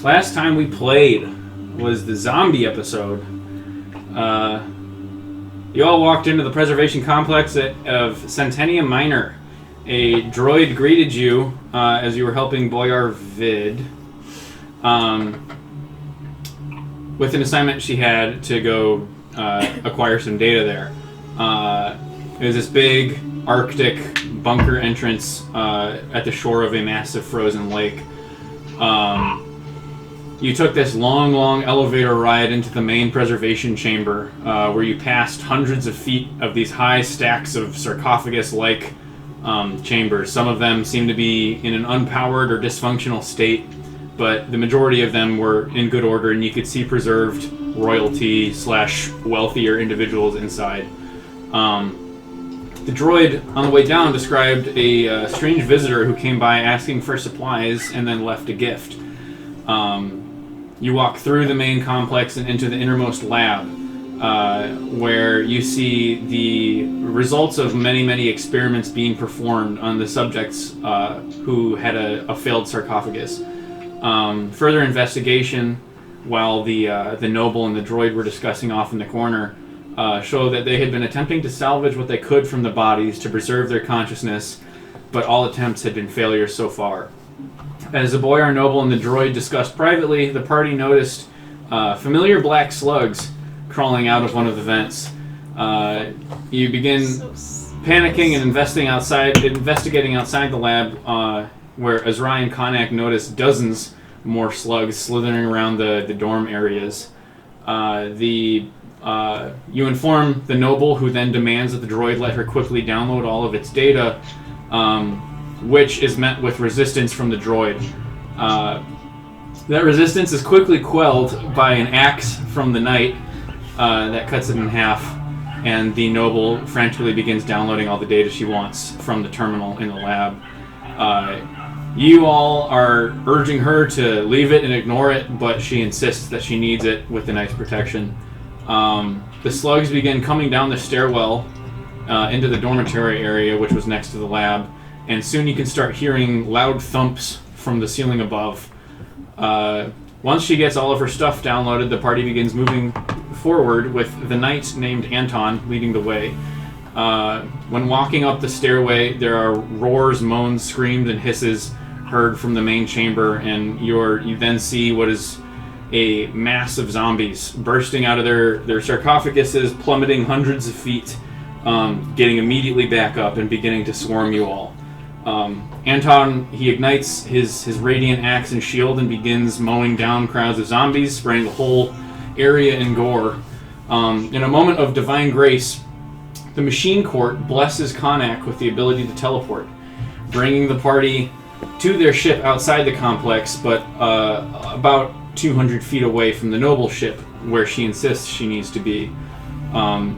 Last time we played was the zombie episode. You all walked into the preservation complex of Centennium Minor. A droid greeted you as you were helping Boyar Vid with an assignment she had to go acquire some data there. It was this big Arctic bunker entrance at the shore of a massive frozen lake. You took this long elevator ride into the main preservation chamber, where you passed hundreds of feet of these high stacks of sarcophagus-like chambers. Some of them seemed to be in an unpowered or dysfunctional state, but the majority of them were in good order, and you could see preserved royalty / wealthier individuals inside. The droid on the way down described a strange visitor who came by asking for supplies and then left a gift. You walk through the main complex and into the innermost lab, where you see the results of many experiments being performed on the subjects who had a failed sarcophagus. Further investigation, while the noble and the droid were discussing off in the corner, show that they had been attempting to salvage what they could from the bodies to preserve their consciousness, but all attempts had been failures so far. As the Boyar noble and the droid discussed privately, the party noticed familiar black slugs crawling out of one of the vents. You begin panicking and investigating outside the lab, where Azrai and Konak noticed dozens more slugs slithering around the dorm areas. You inform the noble, who then demands that the droid let her quickly download all of its data, which is met with resistance from the droid. That resistance is quickly quelled by an axe from the knight that cuts it in half, and the noble frantically begins downloading all the data she wants from the terminal in the lab. You all are urging her to leave it and ignore it, but she insists that she needs it with the knight's protection. The slugs begin coming down the stairwell into the dormitory area, which was next to the lab, and soon you can start hearing loud thumps from the ceiling above. Once she gets all of her stuff downloaded, the party begins moving forward with the knight named Anton leading the way. When walking up the stairway, there are roars, moans, screams, and hisses heard from the main chamber, and you then see what is a mass of zombies bursting out of their sarcophaguses, plummeting hundreds of feet, getting immediately back up and beginning to swarm you all. Anton, he ignites his radiant axe and shield and begins mowing down crowds of zombies, spraying the whole area in gore. In a moment of divine grace, the machine court blesses Konak with the ability to teleport, bringing the party to their ship outside the complex, but about 200 feet away from the noble ship, where she insists she needs to be.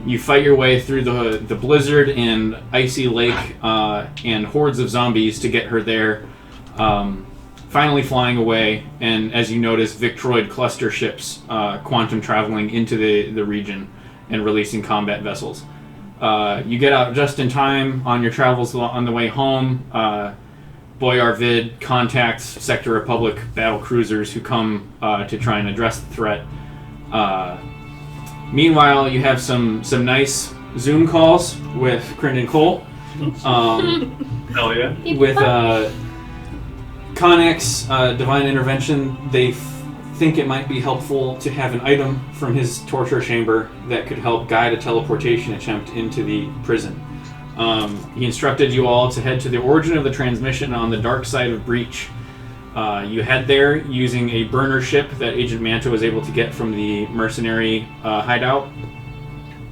You fight your way through the blizzard and icy lake and hordes of zombies to get her there, finally flying away, and as you notice, Victroid cluster ships quantum traveling into the region and releasing combat vessels. You get out just in time on your travels on the way home. Boyar Vid contacts Sector Republic battle cruisers who come to try and address the threat. Meanwhile, you have some nice Zoom calls with Crinden Cole. Hell yeah. With Konak's divine intervention, they think it might be helpful to have an item from his torture chamber that could help guide a teleportation attempt into the prison. He instructed you all to head to the origin of the transmission on the dark side of Breach. You head there using a burner ship that Agent Manta was able to get from the mercenary hideout,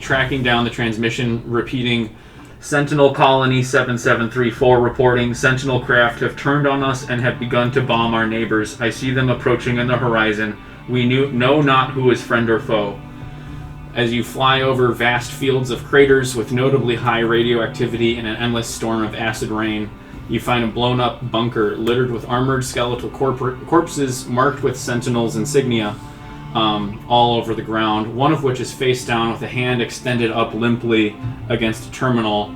tracking down the transmission, repeating, Sentinel Colony 7734 reporting, Sentinel craft have turned on us and have begun to bomb our neighbors. I see them approaching on the horizon. We know not who is friend or foe. As you fly over vast fields of craters with notably high radioactivity and an endless storm of acid rain, you find a blown-up bunker littered with armored skeletal corpses marked with Sentinel's insignia all over the ground, one of which is face down with a hand extended up limply against a terminal,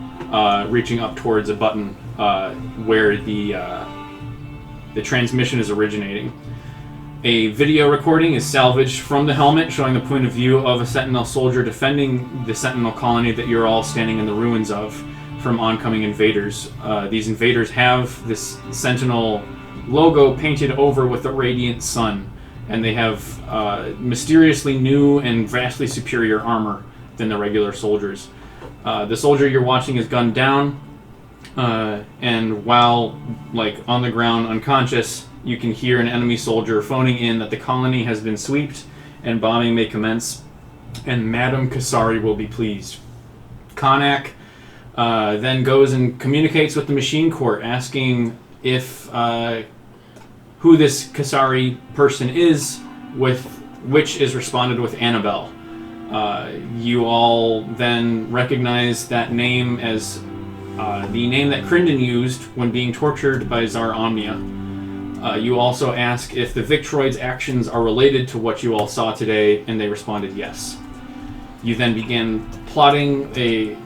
reaching up towards a button where the transmission is originating. A video recording is salvaged from the helmet showing the point of view of a Sentinel soldier defending the Sentinel colony that you're all standing in the ruins of from oncoming invaders. These invaders have this Sentinel logo painted over with a radiant sun, and they have mysteriously new and vastly superior armor than the regular soldiers. The soldier you're watching is gunned down, and while on the ground unconscious, you can hear an enemy soldier phoning in that the colony has been swept and bombing may commence, and Madame Kasari will be pleased. Konak then goes and communicates with the machine court, asking if who this Kasari person is, with which is responded with Annabelle. You all then recognize that name as the name that Crinden used when being tortured by Tsar Omnia. You also ask if the Victroid's actions are related to what you all saw today, and they responded yes. You then begin plotting a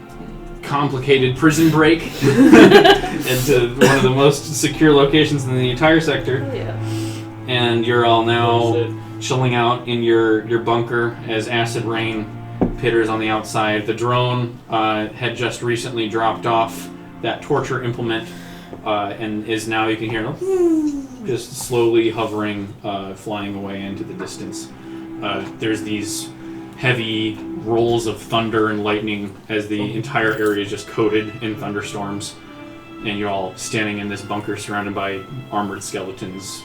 complicated prison break into one of the most secure locations in the entire sector. Oh, yeah. And you're all now chilling out in your bunker as acid rain pitters on the outside. The drone had just recently dropped off that torture implement, and is now, you can hear just slowly hovering, flying away into the distance. There's these heavy rolls of thunder and lightning as the entire area is just coated in thunderstorms, and you're all standing in this bunker surrounded by armored skeletons,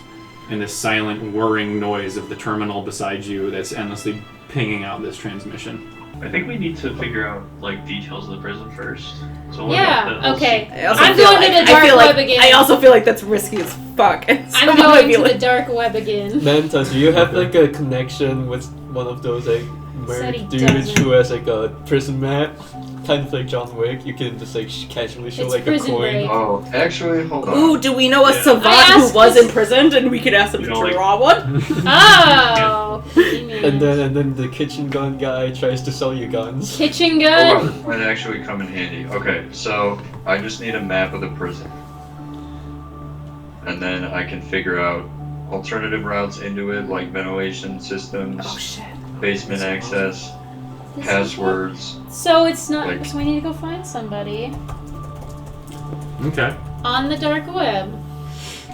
and this silent whirring noise of the terminal beside you that's endlessly pinging out this transmission. I think we need to figure out details of the prison first. So we'll Okay. I'm going to the dark web again. I also feel like that's risky as fuck. I'm going to the dark web again. Manta, do you have a connection with one of those Said he married dudes doesn't. who has a prison map? Kind of like John Wick, you can just casually show It's a prison coin. break. Oh, actually, hold on. Ooh, do we know a Yeah. savant I who asked was this- imprisoned and we could ask him to You know, draw one? Oh! And then the kitchen gun guy tries to sell you guns. Kitchen Oh, gun? that might actually come in handy. Okay, so I just need a map of the prison. And then I can figure out alternative routes into it, like ventilation systems, Oh shit. basement access, This is- passwords. So it's not. Like- So we need to go find somebody Okay. on the dark web.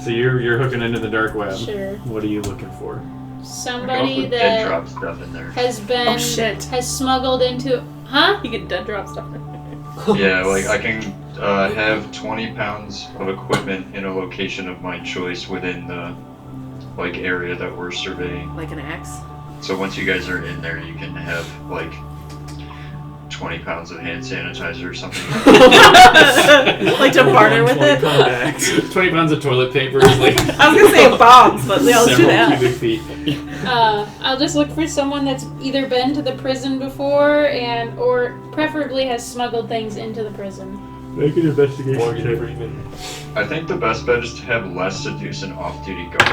So you're hooking into the dark web. Sure. What are you looking for? I can Somebody also dead that drop stuff in there. has been Oh, shit. has smuggled into. Huh? You can dead drop stuff. Yeah, I can have 20 pounds of equipment in a location of my choice within the area that we're surveying. Like an axe? So once you guys are in there, you can have 20 pounds of hand sanitizer or something. Like to barter with it? 20 pounds of toilet paper is I was gonna say bombs, but yeah, let's do several that. cubic feet. I'll just look for someone that's either been to the prison before or preferably has smuggled things into the prison. Make an investigation Morgan check. Freeman. I think the best bet is to have less seduce an off-duty guard.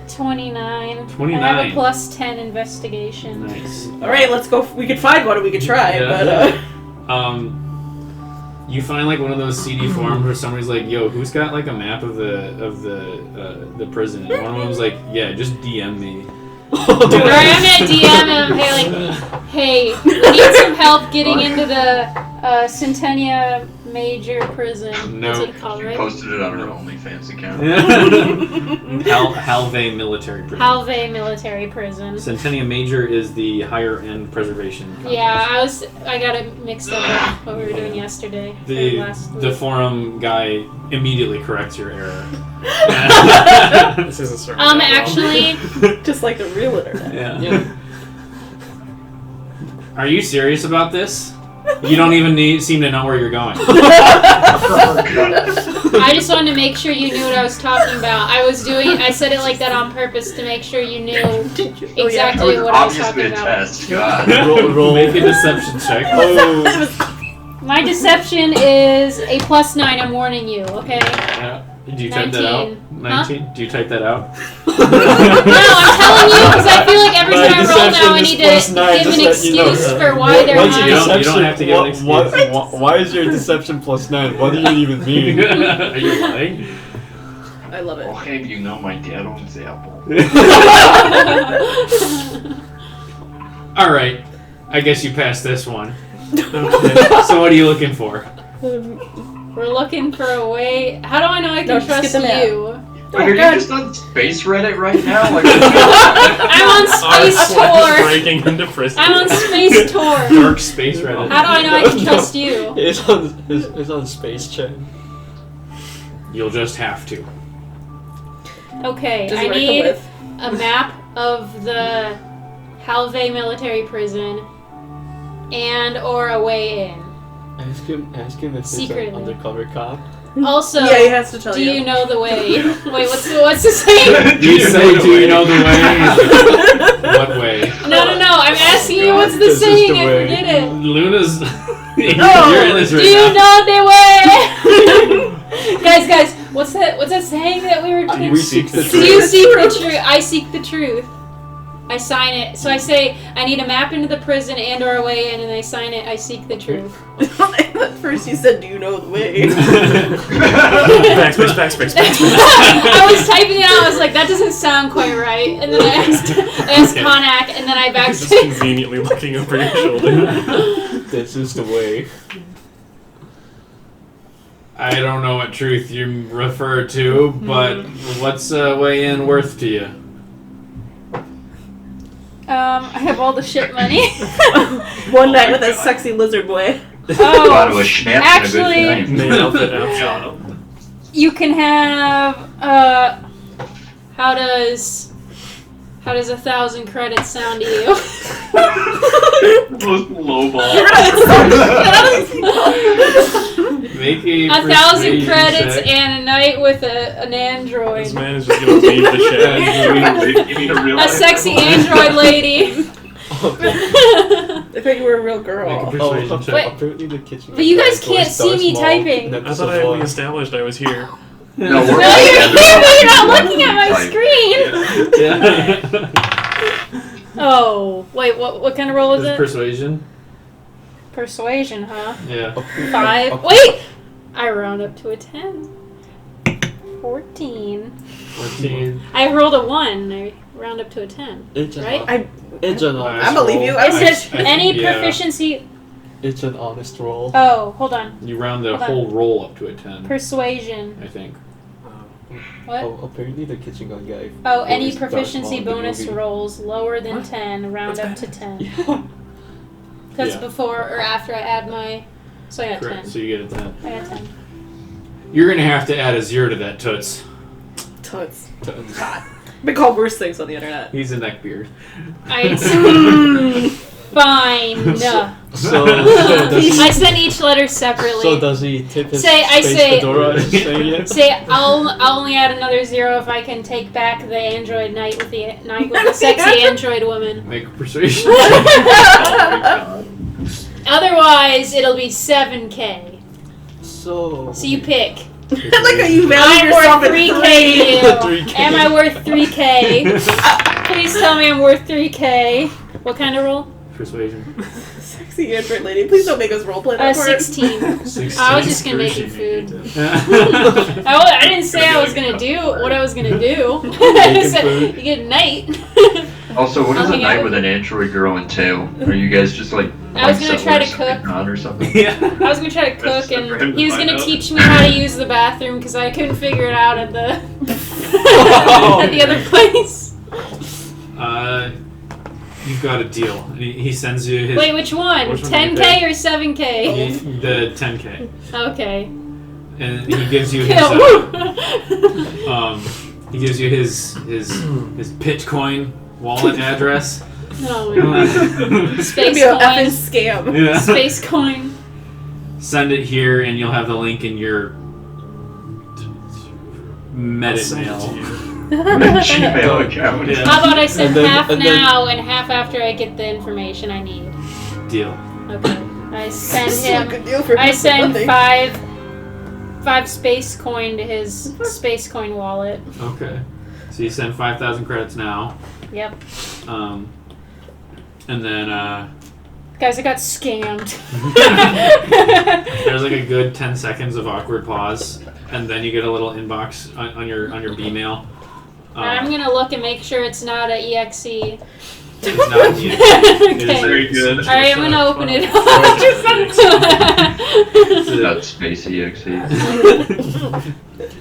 29. 29. I have a plus 10 investigation. Nice. Alright, let's go. We could find one and we could try, Yeah. but You find one of those CD forums where somebody's like, "Yo, who's got a map of the prison?" And one of them was like, "Yeah, just DM me." Or I'm gonna DM him, hey, I need some help getting into the Centennia Major Prison. What's Nope. it called, She right? posted it on her OnlyFans account. Halve Military Prison. Halve Military Prison. Centennia Major is the higher end preservation. Complex. Yeah, I got it mixed up with what we were doing yesterday. or last The week. forum guy immediately corrects your error. This is a sermon. Actually, just like the real internet. Yeah. Are you serious about this? You don't even seem to know where you're going. I just wanted to make sure you knew what I was talking about. I said it like that on purpose to make sure you knew exactly That was what I was obviously talking a about. test. God. Roll. Make a deception check. Oh. My deception is a plus 9, I'm warning you, okay? Do you type that out? 19. 19? Do you type that out? No, I'm telling you because I feel like every My time I roll now deception I is need plus to 9, give just an let you know. excuse for why they're What's your You lying. don't have to give an excuse. Why is your deception plus 9? What do you even mean? Are you lying? I love it. Oh, hey, you know my dad owns Apple. All right. I guess you passed this one. Okay. So what are you looking for? We're looking for a way. How do I know I No, can just get trust the map. you? Wait, are you just on Space Reddit right now? Like, I'm on Space Tour. Breaking into prison. I'm on Space Tour. Dark Space Reddit. How do I know I can trust you? It's on Space Chain. You'll just have to. Okay, Does I it come need with? a map of the Halvey military prison and or a way in. Ask him if it's Secretly. an undercover cop. Also, Yeah, he has to tell do you. you know the way? Wait, what's the saying? You say, do you know the way? What way? No. I'm asking you what's the This is saying. the I way. forget it. Luna's. Oh, You're in this Do right you now. know the way? Guys, what's that saying that we were doing? We seek the Do you truth. seek the truth? I seek the truth. I sign it. So I say, I need a map into the prison and or a way in, and I sign it, I seek the truth. At first you said, do you know the way? Backspace. I was typing it out, I was like, that doesn't sound quite right. And then I asked Konak, and then I Just backspaced. conveniently looking over your shoulder. This is the way. I don't know what truth you refer to, but what's way in worth to you? I have all the shit money. One night with a sexy lizard boy. bottle Oh, of schnapps and a actually- good Main night. outfit out. you can have, how does 1,000 credits sound to you? Low ball. Make a 1,000 persuasion credits check. and a night with an android. This man is just gonna leave the shed. You mean a real A sexy android lady. I thought you were a real girl. Make a persuasion Oh, check. Wait. apparently the kitchen. But you guys door can't starts see me small, typing. and then I thought there's a we door. established I was here. No, No, we're you're not looking at my Type. screen. Yeah. Oh, wait, what kind of roll is Is it? persuasion? Persuasion, huh? Yeah. 5. Wait! I round up to a 10. 14. 14. I rolled a 1. I round up to a 10. It's an Right? It's an honest I believe roll. you. It says I- any yeah. proficiency. It's an honest roll. Oh, hold on. You round the Hold on. whole roll up to a 10, Persuasion. I think. What? Oh, apparently the kitchen gun guy. Oh, any starts proficiency small in the bonus movie. rolls lower than What? 10, round That's up to 10. Yeah. That's Yeah. before or after I add my. So I got Correct. 10. So you get a 10. I got 10. You're gonna have to add a 0 to that, Toots. Toots. Tons. Been called worse things on the internet. He's a neckbeard. Fine. So does I send each letter separately. so does he tip his I space say- fedora and say it? Say I'll only add another 0 if I can take back the android night with the sexy android woman. Make a persuasion check. Otherwise, it'll be 7K. So So you pick. I like how you value I'm yourself worth at 3K. 3K. Am I worth 3K? Please tell me I'm worth 3K. What kind of roll? Persuasion. Sexy android lady. Please don't make us roleplay that part. 16. 16. I was just gonna make you Appreciate food. it. I didn't say I was gonna do what I was gonna do. I Making said food. you get a night. Also, what does I'll a hang night out with with an android girl entail? Are you guys just like I was gonna try to settlers cook. on or something? Yeah. I was gonna try to That's cook, the and random he was gonna find out. teach me how to use the bathroom because I couldn't figure it out at the at the other place. You've got a deal. He sends you his. Wait, which one? Which one do you 10K or 7K? The 10K, Okay. and he gives you his. Yeah, woo. He gives you his Bitcoin wallet address. Oh my god. It's gonna Space be an effing coin. scam. Yeah. Space coin. Send it here, and you'll have the link in your I'll send it to Medit you. mail. Gmail account. Yeah. How about I send And then- half and then- now and half after I get the information I need? Deal. Okay. I send This is a him. good deal for I send nothing. five space coin to his space coin wallet. Okay. So you send 5,000 credits now, Yep. and then Guys, I got scammed. there's like a good 10 seconds of awkward pause, and then you get a little inbox on your B-mail. I'm gonna look and make sure it's not a EXE. It's not an EXE. It is Very good. Alright, I'm gonna open it up. Not Space EXE.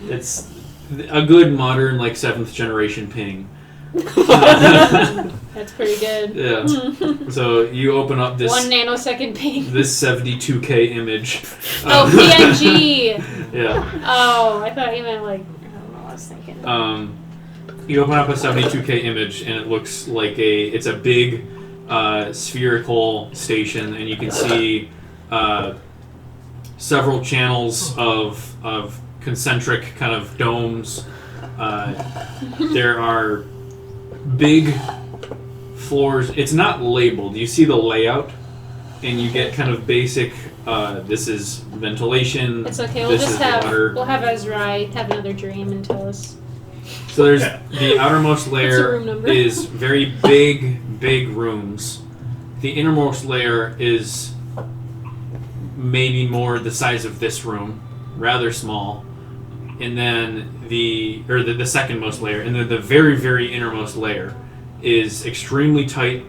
It's a good modern, like, 7th generation ping. That's pretty good. Yeah. So you open up this 1 nanosecond ping. this 72K image. Oh, PNG! Yeah. Oh, I thought you meant like, I don't know, I was thinking. You open up a 72K image, and it looks like it's a big spherical station, and you can see several channels of concentric kind of domes. There are big floors. It's not labeled. You see the layout, and you get kind of basic. This is ventilation. It's okay. We'll This just is have water. Ezra have another dream and tell us. So there's the outermost layer room number? is very big rooms. The innermost layer is maybe more the size of this room, rather small. And then the second-most layer, and then the very innermost layer is extremely tight,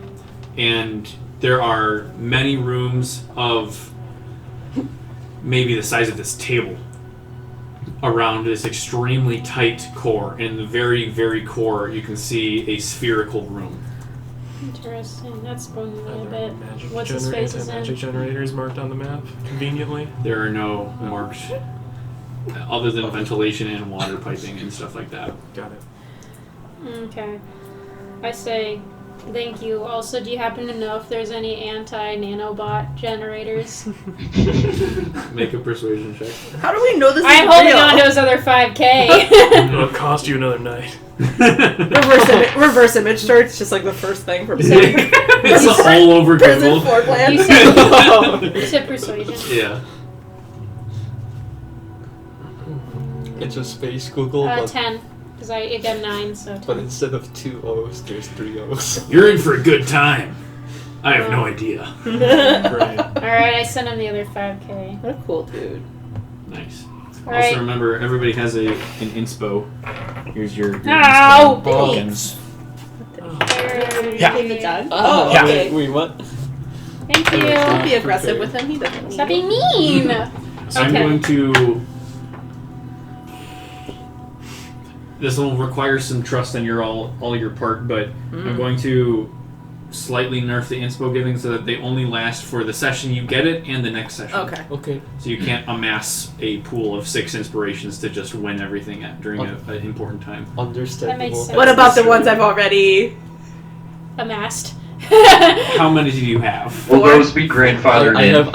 and there are many rooms of maybe the size of this table around this extremely tight core. In the very core, you can see a spherical room. Interesting. That's bugging me a Are bit. there magic What's his generators face is and in? magic generators marked on the map conveniently? There are no marked other than ventilation and water piping and stuff like that. Got it. Okay. I say thank you. Also, do you happen to know if there's any anti-nanobot generators? Make a persuasion check. How do we know this is I'm real? holding on to his other 5K. It'll cost you another night. Reverse image search, just like the first thing from City. It's all over Prison Google. floor plan. You said, you said persuasion. Yeah. It's a space Google, but 10. Because I got 9, so 10. but instead of 2 O's, there's 3 O's. You're in for a good time. I have no idea. Great. Alright, I sent him the other 5K. What a cool dude. Nice. Alright. Also remember, everybody has an inspo. Here's your Ow! tokens. Yeah. Give the dog. Oh, yeah. wait, what? Thank you. Don't be aggressive with him. He doesn't need Stop it. being mean! So I'm Okay. going to... This will require some trust on all your part, but I'm going to slightly nerf the inspo giving so that they only last for the session you get it and the next session. Okay. Okay. So you can't amass a pool of 6 inspirations to just win everything during an important time. Understandable. That makes sense. What about the ones I've already? Amassed. How many do you have? Will those be grandfathered I in? have.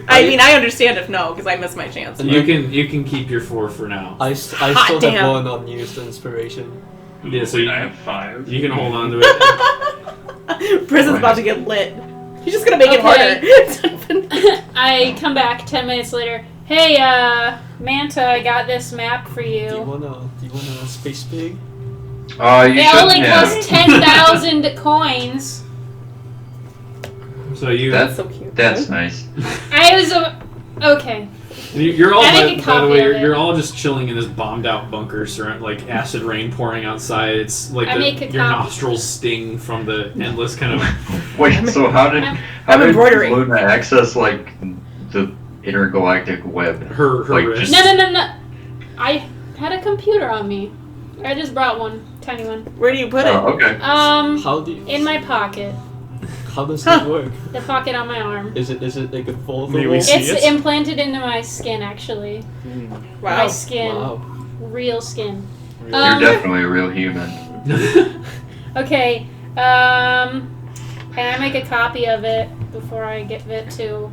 I mean, I understand if no, because I missed my chance. You can keep your 4 for now. I still damn. have one unused inspiration. Yeah, so you, I have 5. you can hold on to it. Prison's about to get lit. He's just gonna make Okay. it harder. I come back 10 minutes later. Hey, Manta, I got this map for Do you you. wanna space pig? You It should only have. costs 10,000 coins. So you, That's so cute. That's nice. I was okay. you're all I make a by the copy way, of it. you're all just chilling in this bombed out bunker, surrounded like acid rain pouring outside. It's like I make a your copy. nostrils sting from the endless kind of. Wait, so how did I'm embroidering. Luna access like the intergalactic web? Her Like, wrist. No. I had a computer on me. I just brought one, tiny one. Where do you put it? Oh, okay. How do you, In my pocket, how does it work? the pocket on my arm. Is it like a foldable? May we see It's it? implanted into my skin, actually. My Wow. skin, Wow. real skin. You're definitely a real human. Okay, and I make a copy of it before I give it to.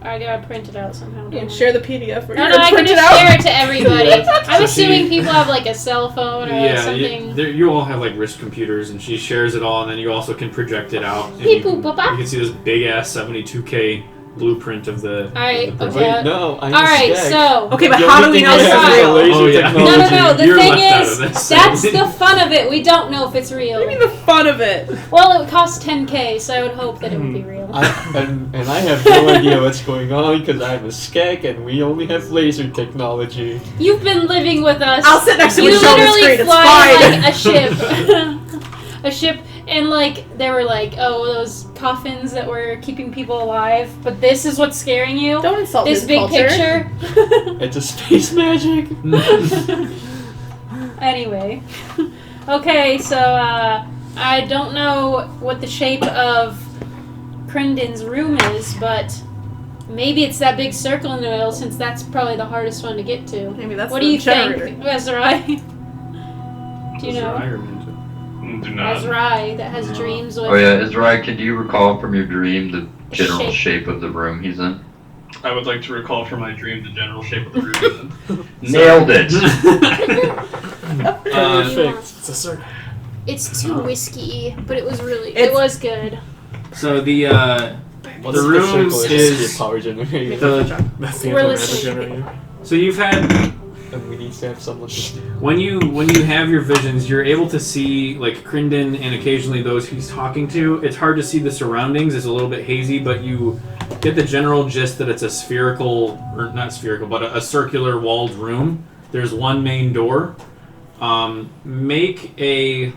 I gotta print it out somehow. You don't can I? share the PDF or No, you I can print it just out. share it to everybody. I'm So assuming she- people have like a cell phone or Yeah, something. you all have like wrist computers, and she shares it all, and then you also can project it out. And Beep, you, boop, bop, bop. you can see this big ass 72K blueprint of the. Alright, of the prison. okay. Wait, no, I'm Alright, skag. so. Okay, but The how only do we thing know we this have is is real? laser Oh, yeah. technology. No, the You're thing left out is, of this. that's the fun of it. We don't know if it's real. What do you mean the fun of it? Well, it would cost 10k, so I would hope that it would be real. And I have no idea what's going on because I'm a skag and we only have laser technology. You've been living with us. I'll sit next to You Michelle on the literally screen. It's fly fine. like a ship. A ship, and like, they were like, oh, those coffins that were keeping people alive, but this is what's scaring you? Don't insult This his big culture. picture? It's a space magic. Anyway. Okay, so, I don't know what the shape of Crenden's room is, but maybe it's that big circle in the middle, since that's probably the hardest one to get to. Maybe that's What the do you generator. think, Ezrai? Do you know? Do not. Ezrai, that has dreams with... Oh yeah, Ezra, can you recall from your dream the general Shape. shape of the room he's in? I would like to recall from my dream the general shape of the room. Nailed it! Perfect. It's a circle. It's too whiskey, but it was really... It's- It was good. So the What's The room circle is- power generator. That's the We're antimatter listening. generator. so you've had And we need to have someone to when you have your visions, you're able to see like Crinden and occasionally those he's talking to. It's hard to see the surroundings; it's a little bit hazy, but you get the general gist that it's a spherical, or not spherical, but a circular walled room. There's one main door. Make a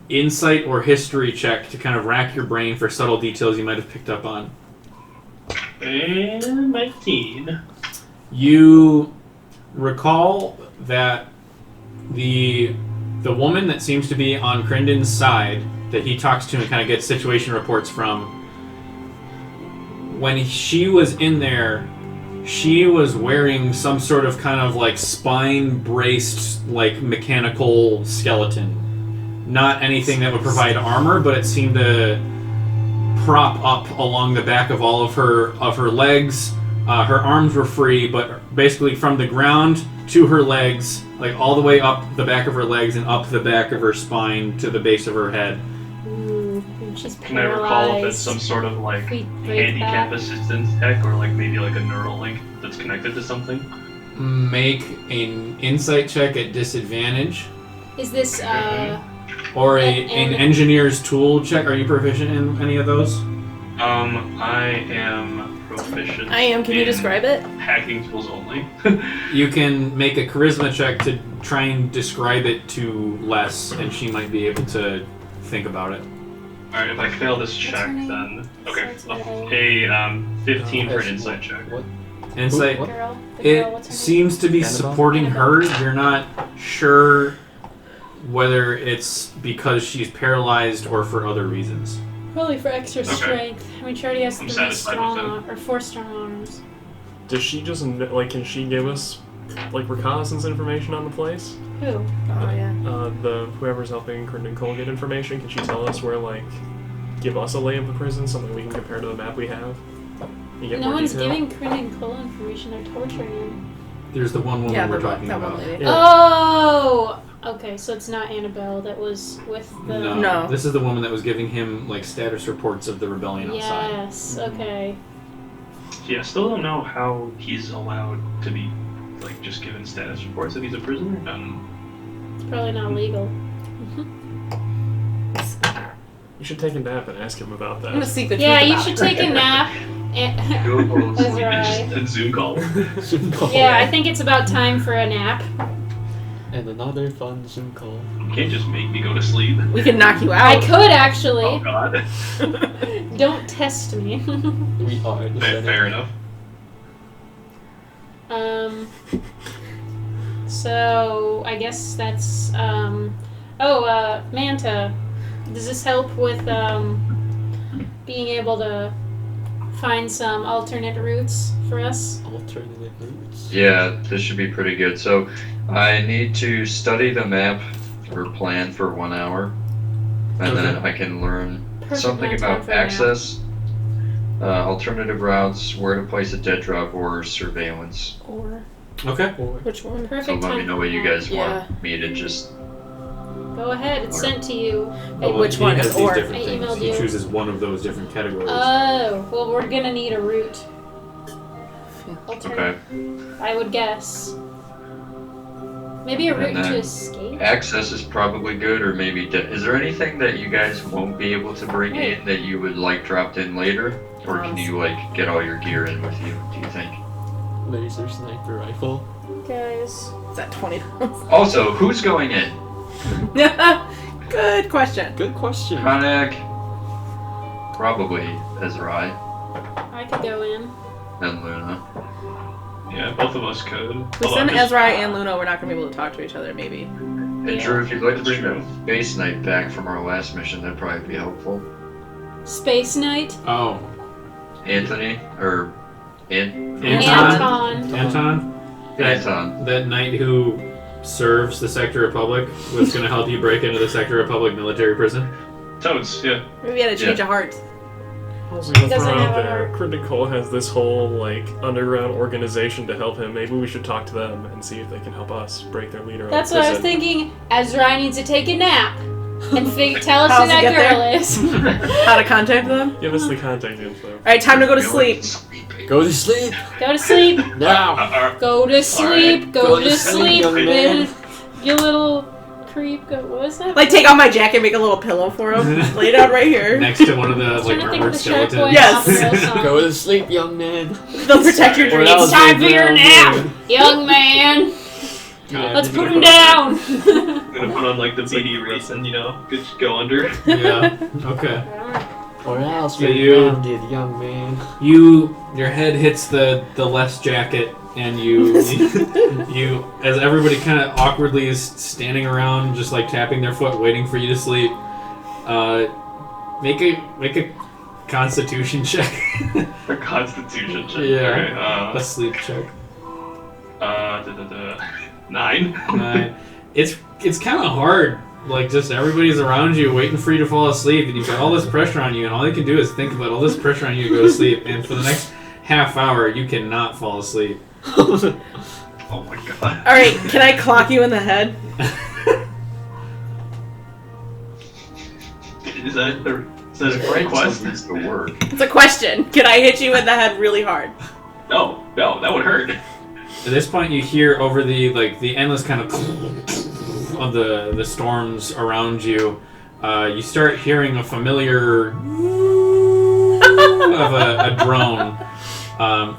insight or history check to kind of rack your brain for subtle details you might have picked up on. And 19. You recall that the woman that seems to be on Crenden's side, that he talks to and kind of gets situation reports from, when she was in there, she was wearing some sort of kind of like spine braced like mechanical skeleton. Not anything that would provide armor, but it seemed to prop up along the back of all of her legs. Her arms were free, but basically from the ground to her legs, like all the way up the back of her legs and up the back of her spine to the base of her head. Ooh, and she's Can I recall if it's paralyzed. some sort of like Feet break handicap back. assistance tech or like maybe like a neural link that's connected to something? Make an insight check at disadvantage, Is this, or And- an engineer's tool check. Are you proficient in any of those? I am proficient. I am. Can you in describe it? Hacking tools only. You can make a charisma check to try and describe it to Les, and she might be able to think about it. Alright, if I fail this check, her name? then okay. Starts with A. 15 for an insight check. What? Insight. What? Girl, the girl, It what's her name? seems to be Annabelle? supporting her. Annabelle. You're not sure whether it's because she's paralyzed or for other reasons. Probably for extra Okay. strength. I mean, she already has I'm 3 satisfied strong with arms, or 4 strong arms. Does she just like? Can she give us like reconnaissance information on the place? Who? Oh yeah. The whoever's helping Crinden Cole get information, can she tell us where like give us a lay of the prison, something we can compare to the map we have? You get No more one's detail? giving Crinden Cole information. They're torturing him. There's the one woman Yeah, we're the talking that one about. lady. Yeah. Oh! Okay, so it's not Annabelle that was with the... No. No. This is the woman that was giving him like status reports of the rebellion outside. Yes, okay. Yeah, I still don't know how he's allowed to be like just given status reports if he's a prisoner. It's probably not legal. You should take a nap and ask him about I'm gonna that. seek the Yeah, truth you about should it. take a nap. Go to That's sleep and right. just Zoom call. Yeah, I think it's about time for a nap. And another fun Zoom call. You can't just make me go to sleep. We can knock you I out. could actually. Oh god. Don't test me. We are the Senate. Fair enough. So I guess that's Manta, does this help with being able to find some alternate routes for us? Alternative routes. Yeah, this should be pretty good. So I need to study the map or plan for 1 hour, and then I can learn Perfect something amount of time about for a nap. access, alternative routes, where to place a dead drop, or surveillance. Or Okay. Or which one? Perfect So let time me know for what a you nap. guys want me to just Go ahead. It's sent to you. Well, which he one? has these Or different I things. emailed He you. chooses one of those different categories. Oh, well, we're gonna need a route. Okay. I would guess. Maybe a route And then to escape? Access is probably good, or maybe is there anything that you guys won't be able to bring in that you would like dropped in later, or can you like get all your gear in with you? Do you think? Laser sniper rifle. Guys. Is that 20 pounds? Also, who's going in? Good question. Good question. Konak, probably Ezrai I could go in. and Luna. Yeah, both of us could. If we Although send I'm just- Ezra and Luna, we're not going to be able to talk to each other, maybe. And Drew, if you'd like to bring True. the base knight back from our last mission, that'd probably be helpful. Space Knight? Oh, Anthony or Anton. Anton. Anton. That knight who serves the Sector Republic was going to help you break into the Sector Republic military prison. Toads, yeah. Maybe we had a change of heart. Also, gonna Doesn't throw have out a there, heart. Cryptic Cole has this whole, like, underground organization to help him. Maybe we should talk to them and see if they can help us break their leader That's out what of I was prison. thinking. Ezra needs to take a nap. And tell us How's who he that get girl there? is. How to contact them? Give us the contact info. Alright, time to go to sleep. Go to sleep Go to sleep. now. Go to sleep. Go to sleep. young man. You little creep. What was that? Like, take out my jacket, make a little pillow for him. Lay down right here. Next to one of the trying like to think of armored the Shark Boy skeletons. Yes. Opera song. Go to sleep, young man. They'll protect your Or dreams. else It's time for we'll your drown nap, you. young man. Yeah, Let's just put go him to- down. I'm gonna put on like the BD race and just go under. Yeah. Okay. Or else So you're you- grounded, young man. Your head hits the less jacket, and you as everybody kind of awkwardly is standing around, just like tapping their foot, waiting for you to sleep. Make a Constitution check. A Constitution check. Yeah. Okay, A sleep check. 9. It's kind of hard. Like, just everybody's around you waiting for you to fall asleep, and you've got all this pressure on you, and all you can do is think about all this pressure on you to go to sleep. And for the next half hour, you cannot fall asleep. Oh my god. Alright, can I clock you in the head? Is that a Frank request? needs to work. It's a question. Can I hit you in the head really hard? No, that would hurt. At this point, you hear over the endless kind of the storms around you. You start hearing a familiar of a drone.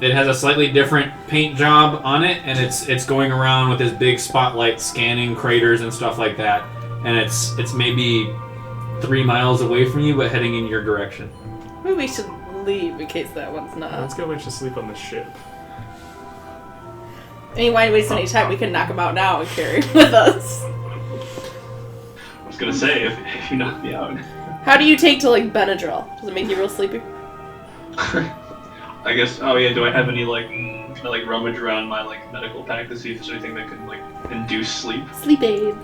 It has a slightly different paint job on it, and it's going around with this big spotlight scanning craters and stuff like that. And it's maybe 3 miles away from you, but heading in your direction. Maybe we should leave in case that one's not. Let's go to sleep on the ship. I mean, why waste any time? We can knock him out now and carry him with us. I was gonna say, if you knock me out. How do you take to, like, Benadryl? Does it make you real sleepy? I guess, oh yeah, do I have any, can I, rummage around my, medical pack to see if there's anything that can, induce sleep? Sleep aids.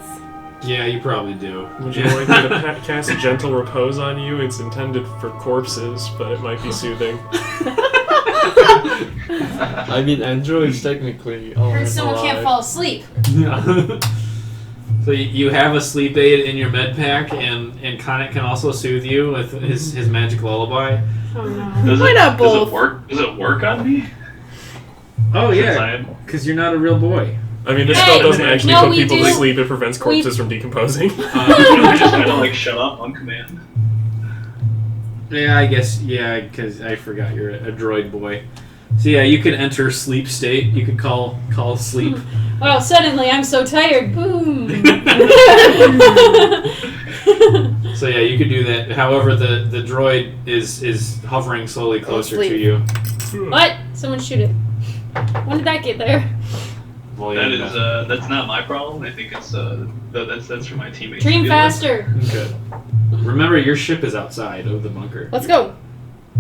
Yeah, you probably do. Would you like me to cast Gentle Repose on you? It's intended for corpses, but it might be soothing. I mean, androids technically are Heard someone alive. can't fall asleep. So you have a sleep aid in your med pack, and Connet can also soothe you with his magic lullaby. Oh no. Why not both? Does it work on me? Oh Since yeah, I'm- because you're not a real boy. I mean, this Hey, spell doesn't actually no, put we people do. to sleep. It prevents corpses from decomposing. I just kind of shut up on command. Yeah, I guess, because I forgot you're a droid boy. So yeah, you could enter sleep state. You could call sleep. Wow, suddenly I'm so tired. Boom. So yeah, you could do that. However, the droid is hovering slowly closer to sleep. you. What? Someone shoot it. When did that get there? Well, That yeah, is, that's not my problem. I think it's, that's for my teammates. to Dream deal with. faster. Okay. Remember, your ship is outside of the bunker. Let's go.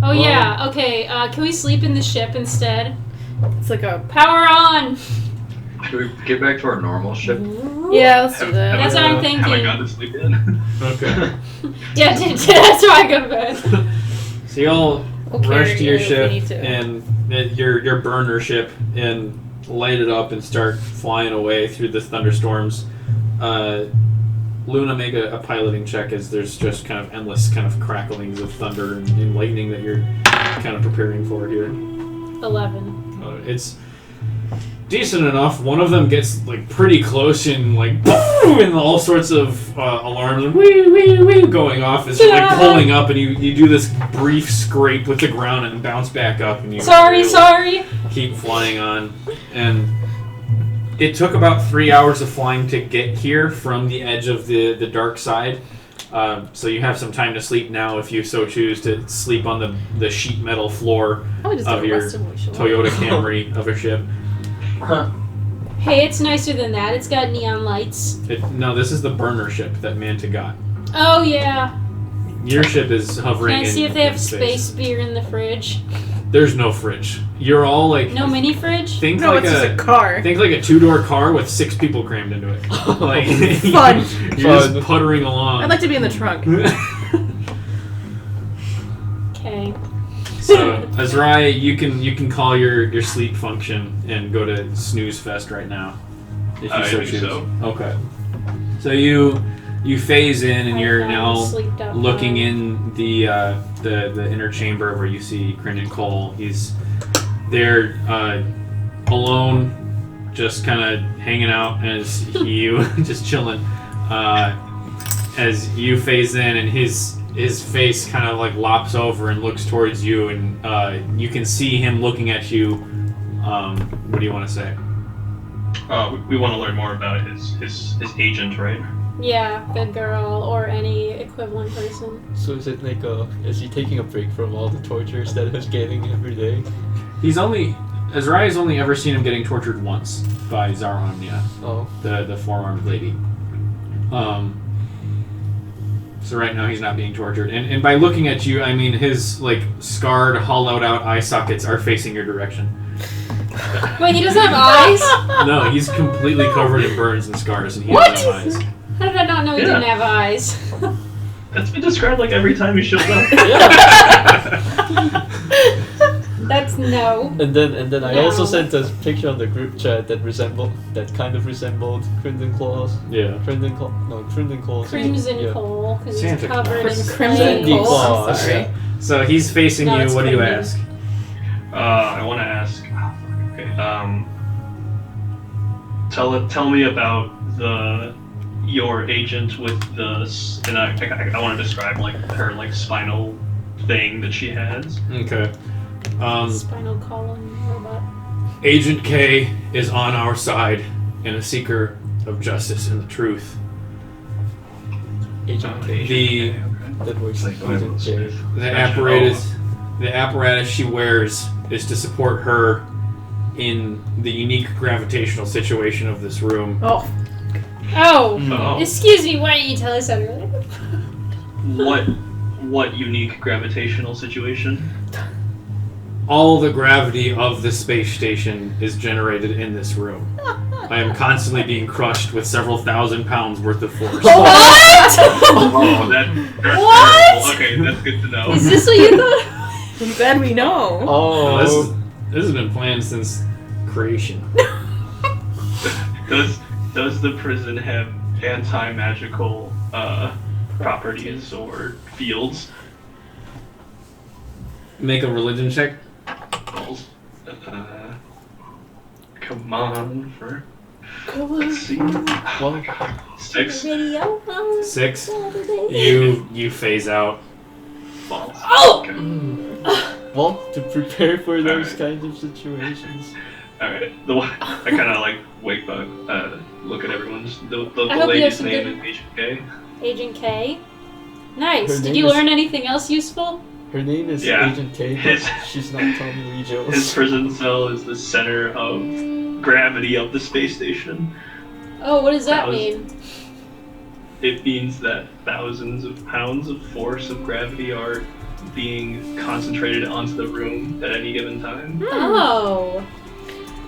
Oh yeah. Okay. Can we sleep in the ship instead? It's like a... Power on. Should we get back to our normal ship? Yeah, let's do that. That's what I'm thinking. Have I gone to sleep in? Okay. Yeah, that's why I go to bed. So you all We'll carry rush to your you if we ship need to. and your burner ship and light it up and start flying away through the thunderstorms. Luna, make a piloting check as there's just kind of endless kind of cracklings of thunder and lightning that you're kind of preparing for here. 11. It's decent enough. One of them gets like pretty close and like boom, and all sorts of alarms and wee wee wee going off. It's like pulling up, and you do this brief scrape with the ground and bounce back up, and you Sorry. keep flying on. And it took about 3 hours of flying to get here from the edge of the dark side. So you have some time to sleep now if you so choose to sleep on the sheet metal floor of your Toyota Camry of a ship. Hey, it's nicer than that. It's got neon lights. No, this is the burner ship that Manta got. Oh, yeah. Your ship is hovering Can I see if they in have space. beer in the fridge? There's no fridge. You're all like... No mini fridge? Think No, like it's just a car. Think like a 2-door car with 6 people crammed into it. Like Fun. You're just puttering along. I'd like to be in the trunk. Okay. So, Azrai, you can call your sleep function and go to snooze fest right now, if you I so think choose. so. Okay. So you phase in and you're now sleeped out looking loud. in the inner chamber where you see Crinden Cole. He's there alone, just kind of hanging out as you just chilling. As you phase in and his face kind of like lops over and looks towards you, and you can see him looking at you. What do you want to say? We want to learn more about his agent, right? Yeah, the girl or any equivalent person. So is it like is he taking a break from all the tortures that he's getting every day? Azrai has only ever seen him getting tortured once by Zaromnia, Oh. the four-armed lady. So right now he's not being tortured. And by looking at you, I mean his like scarred, hollowed out eye sockets are facing your direction. Wait, he doesn't have eyes? No, he's completely covered in burns and scars, and he doesn't have eyes. How did I not know he didn't have eyes? That's been described like every time he shows up. That's no. And then I No. also sent a picture on the group chat that kind of resembled Crinden Claus. Yeah. Crinden Claus. Crimson Yeah. coal, because he's Santa covered in Claus. Crimson Sandy coal. Claus. Sorry. So he's facing No, you. it's What do you Crinden. ask? I want to ask. Okay. Tell me about your agent with and I want to describe like her like spinal thing that she has. Okay. Spinal column robot. Agent K is on our side and a seeker of justice and the truth. Agent The that works Like like Agent J. the apparatus she wears is to support her in the unique gravitational situation of this room. Oh, Oh, Oh. excuse me, why didn't you tell us that earlier? What unique gravitational situation? All the gravity of the space station is generated in this room. I am constantly being crushed with several thousand pounds worth of force. What? Oh, that's What? terrible. Okay, that's good to know. Is this what you thought? I'm glad we know. No, Oh. this has been planned since creation. Does the prison have anti-magical properties or fields? Make a religion check. Come on, let's see. Well, 6 Video on 6. Saturday. You phase out. false. Oh! Okay. well, to prepare for those Alright. kinds of situations. All right. I kind of like wake up, look at everyone's. The I hope you have lady's some name good- is HK. Agent K. Nice. Her Did name you is- learn anything else useful? Her name is Yeah. Agent K, but His- she's not Tommy Lee Jones. His prison cell is the center of gravity of the space station. Oh, what does that That was- mean? It means that thousands of pounds of force of gravity are being concentrated onto the room at any given time. Oh.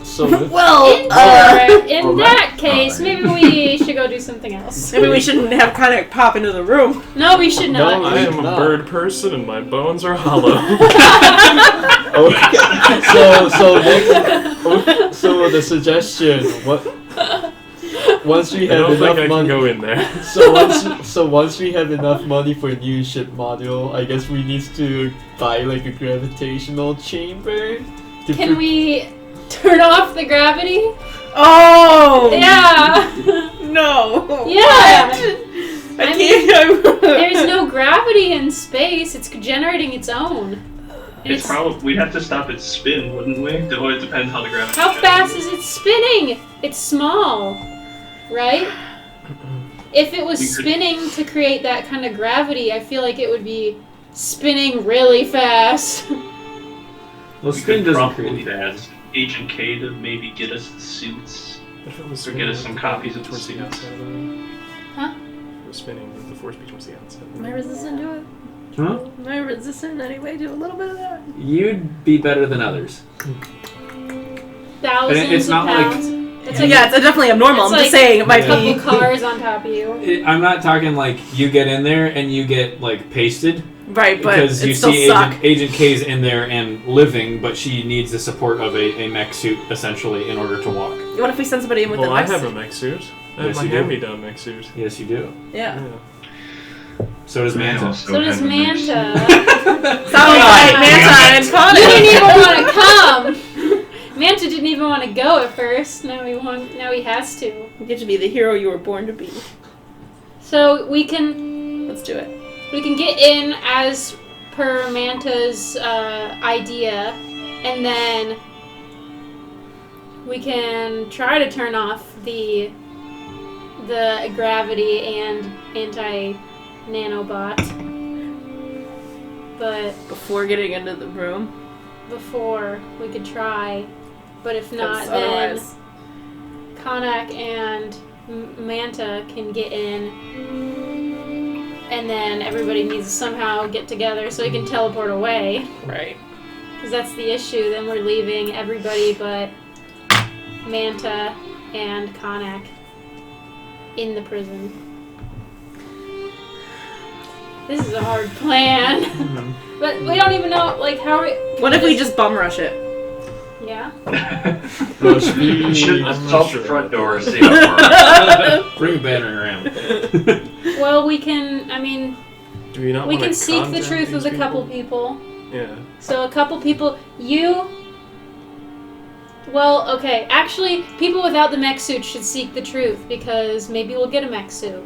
So Well, In Alright. that case, maybe we should go do something else. maybe we shouldn't have Connor pop into the room. No, we should not. No, I am a No. bird person and my bones are hollow. okay. So the suggestion, once we I have don't think enough I can money, go in there. so once we have enough money for a new ship module, I guess we need to buy like a gravitational chamber. Can we turn off the gravity? Oh! Yeah. No. Yeah. I can't. There's no gravity in space. It's generating its own. And It's probably we'd have to stop its spin, wouldn't we? It depends how the gravity. How changes. fast is it spinning? It's small, right? If it was We could- spinning to create that kind of gravity, I feel like it would be spinning really fast. Well, We spin could doesn't probably create that. ask Agent K to maybe get us the suits. If it was Or get us some copies of the towards the suits. outside of the... Huh? It was spinning with the force be towards the outside. Am I resistant to it? Huh? Am I resistant anyway to a little bit of that? You'd be better than others. Thousands it's not of like- pounds. It's Yeah, it's definitely abnormal. It's I'm just like saying it might a couple be. cars on top of you. I'm not talking like you get in there and you get like pasted. Right, but Because you it still see suck. Agent K's in there and living, but she needs the support of a mech suit essentially in order to walk. What if we send somebody in with Well, a I mech have suit? a mech suit. I have Yes, my you do. hand-me-down mech suit. Yes, you do. Yeah. So does Manta. So does Manta. Sounds like Manta and He Connor. didn't even want to come. Manta didn't even want to go at first. Now he has to. You get to be the hero you were born to be. So we can Let's do it. get in as per Manta's idea, and then we can try to turn off the gravity and anti-nanobot. But Before getting into the room. before we could try, but if not, 'Cause then otherwise. Konak and Manta can get in, and then everybody needs to somehow get together so he can teleport away. Right. Because that's the issue. Then we're leaving everybody but Manta and Konak in the prison. This is a hard plan. But we don't even know, like, how we... What if we just bum rush it? Yeah? Rush me. You should I'm just not stop sure. the front door and see how far. Bring a battering around. Well, we can, I mean, Do we not we wanna can seek the contact truth these with a couple people. Yeah. So a couple people, well, okay, actually, people without the mech suit should seek the truth, because maybe we'll get a mech suit.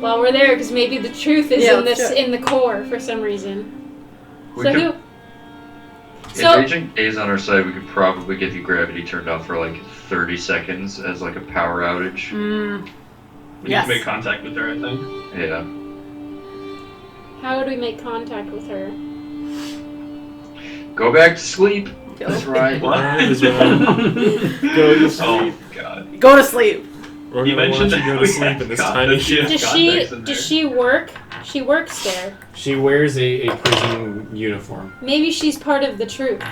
While we're there, because maybe the truth is in the core for some reason. We So could- who? If So Agent A's on our side, we could probably get the gravity turned off for like 30 seconds as like a power outage. Mm. We need Yes. to make contact with her, I think. Yeah. how would we make contact with her? Go back to sleep. That's right. What? That is right. Go to sleep. Oh god. Go to sleep. We're You gonna mentioned let you that go we to sleep had in this contact. tiny She ship. has Does she? contacts in Does there. she work? She works there. She wears a prison uniform. Maybe she's part of the truth.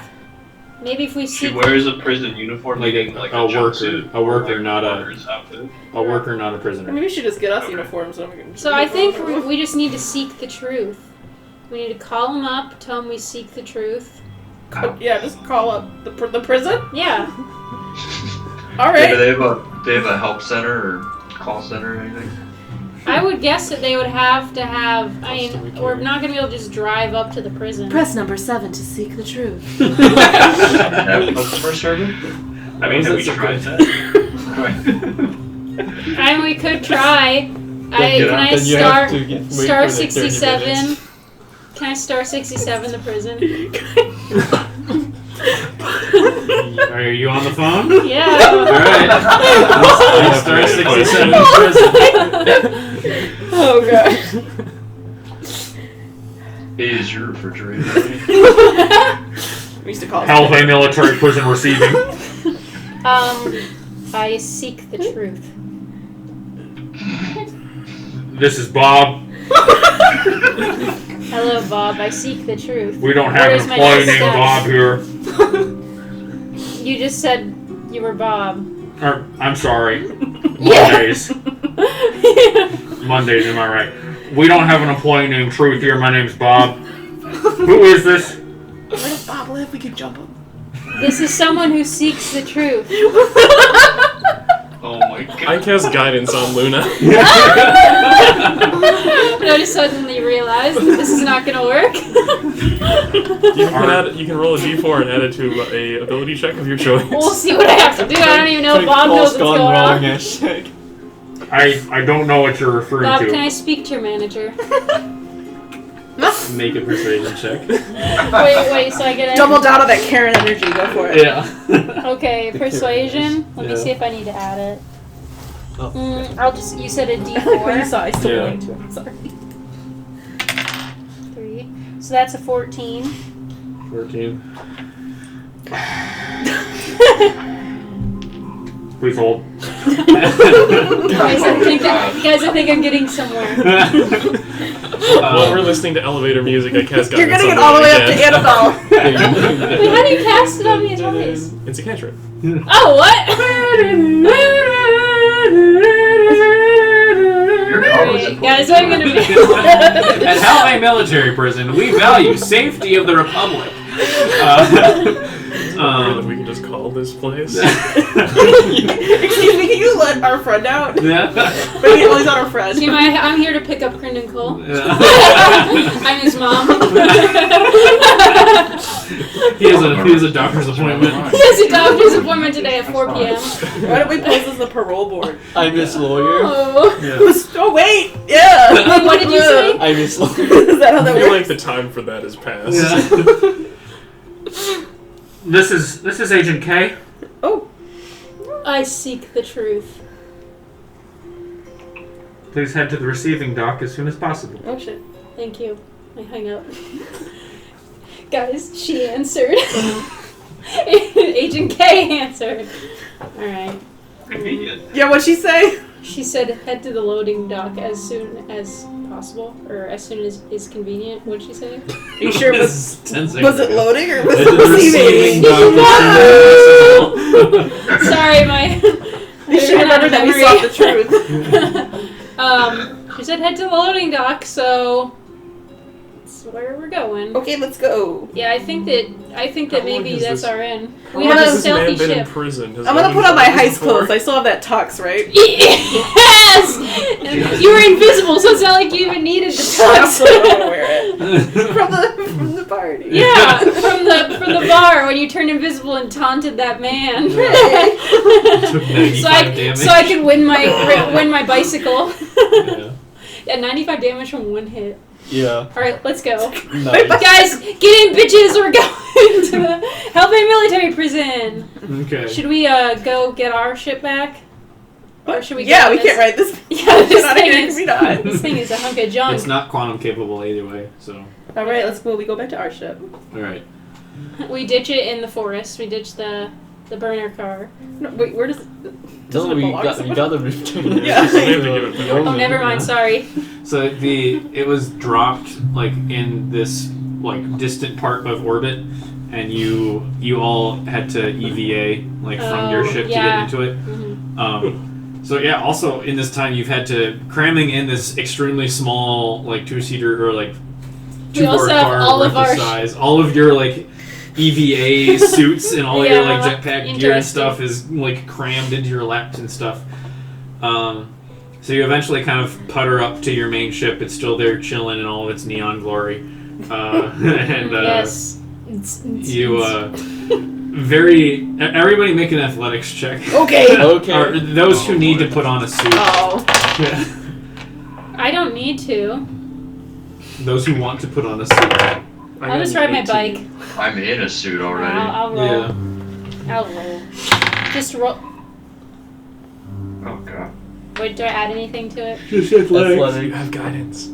Maybe if we She seek. wears a prison uniform, Like meaning a like worker. jumpsuit, A worker, like not a- worker's outfit. A worker, not a prisoner. Maybe we should just get us Okay. uniforms. So, we can So I think we just need to seek the truth. We need to call them up, tell them we seek the truth. Yeah, just call up the prison. Yeah. All Yeah, right. they have a help center or call center or anything? I would guess that they would have to have. I Customer mean, care. we're not going to be able to just drive up to the prison. Press number 7 to seek the truth. Have customer service? I mean, Was have it we so tried good? that? I mean, we could try. Can I Then you have star to wait star for, like, 30 67? minutes. Can I star 67 the prison? Are you on the phone? Yeah. Alright. Star 67 prison. Oh god. Is your refrigerator? We used to call it. Alpha military prison receiving. I seek the truth. This is Bob. Hello, Bob. I seek the truth. We don't What have is an my employee next named step? Bob here. You just said you were Bob. Or, I'm sorry. Yeah. Mondays. Mondays, am I right? We don't have an employee named Truth here. My name's Bob. Who is this? Where does Bob live? We could jump him. This is someone who seeks the truth. Oh I cast guidance on Luna. I just suddenly realized that this is not gonna work. You can roll a d4 and add it to a ability check of your choice. We'll see what I have to do. I don't even know if Bob knows what's going on. Hashtag. I don't know what you're referring Bob, to. can I speak to your manager? Make a persuasion check. wait, so I get Double down on that Karen energy. Go for it. Yeah. Okay, persuasion. Let me Yeah. see if I need to add it. Oh, I'll just. You said a When you D4. saw, I still Yeah. willing to. I'm sorry. 3. So that's a 14. 14. Please hold. Guys, I think I'm getting somewhere. While we're listening to elevator music, I cast You're guidance gonna get on all the Luna way up to again. Annabelle. Wait, how do you cast it on me twice? It's a cantrip. Oh, what? Your car was Alright, guys, I'm gonna be. At Halvey Military Prison, we value safety of the Republic. We can just call this place. Excuse me, can you let our friend out? Yeah. But he's not our friend. See, I'm here to pick up Crinden Cole. Yeah. I'm his mom. He has a doctor's appointment. He has a doctor's appointment today at 4 p.m. Why don't we pose as the parole board? I miss lawyer. Oh. Yeah. Oh wait, yeah. Wait, what did you say? I miss lawyer. Is that how I that feel works? like the time for that has passed. Yeah. This is Agent K. Oh, I seek the truth. Please head to the receiving dock as soon as possible. oh shit. Thank you. I hung up. Guys, she answered. Agent K answered. Alright. Convenient. Yeah, what'd she say? She said head to the loading dock as soon as possible, or as soon as is convenient. What'd she say? Are you sure it was? This is 10 seconds Was it ago. loading or was Head it to the receiving receiving? dock as soon as possible. Sorry, my. You should remember that we sought the truth. She said head to the loading dock, so that's where we're going. Okay, let's go. Yeah, I think that How long maybe has that's this- our end. How We long have a has this man stealthy been in ship. prison? Has I'm gonna no put one on my told us heist before? clothes. I still have that tux, right? Yes! You were invisible, so it's not like you even needed the I'm tux. still gonna wear it from the party. Yeah, from the bar when you turned invisible and taunted that man. Took 95 damage. so I could win my bicycle. Yeah. Yeah, 95 damage from one hit. Yeah. All right, let's go. Nice. Guys, get in, bitches! We're going to the Halfway Military Prison. Okay. Should we go get our ship back? Or should we? Yeah, go we on can't this? ride this. Yeah, this Not here, thing can we is. not? This thing is a hunk of junk. It's not quantum capable either way, so. All right, let's go. We go back to our ship. Alright. We ditch it in the forest. We ditch the burner car. No, wait, where does? No, Doesn't it we belong to got someone? to return it. Yeah. We have to give it back. Oh, never mind. Sorry. So it was dropped like in this like distant part of orbit, and you all had to EVA like from your Oh, ship yeah. to get into it. Mhm. So yeah, also in this time you've had to cramming in this extremely small like 2-seater or like We also 2-car have car all worth of our size. All of your like EVA suits and all your like Yeah, jetpack gear and interesting. stuff is like crammed into your laps and stuff. So you eventually kind of putter up to your main ship. It's still there chilling in all of its neon glory. And yes. you everybody make an athletics check. Okay. Okay. Or those who need to put on a suit. Oh. Yeah. I don't need to. Those who want to put on a suit. I'll just ride my bike. I'm in a suit already. I'll roll. Yeah. I'll roll. Just roll. Oh god. Wait, do I add anything to it? Just You Athletic. have guidance.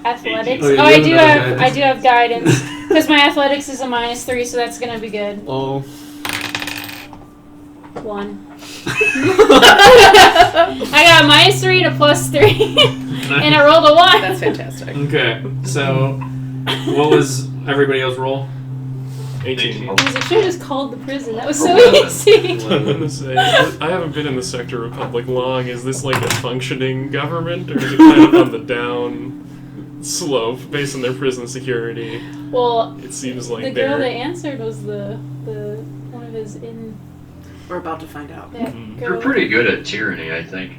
Athletics. Oh, yeah, Oh, you I do have have. guidance. I do have guidance because my athletics is a -3, so that's gonna be good. Oh. 1. I got a -3 and a +3, and I rolled a 1. That's fantastic. Okay, so what was everybody else roll? 18. I should have just called the prison. That was so Oh, easy. I'm gonna say, I haven't been in the Sector Republic long. Is this like a functioning government, or is it kind of on the down slope based on their prison security? Well, It seems like the girl that they're. answered was the one of his in. We're about to find out. That You're girl. pretty good at tyranny, I think.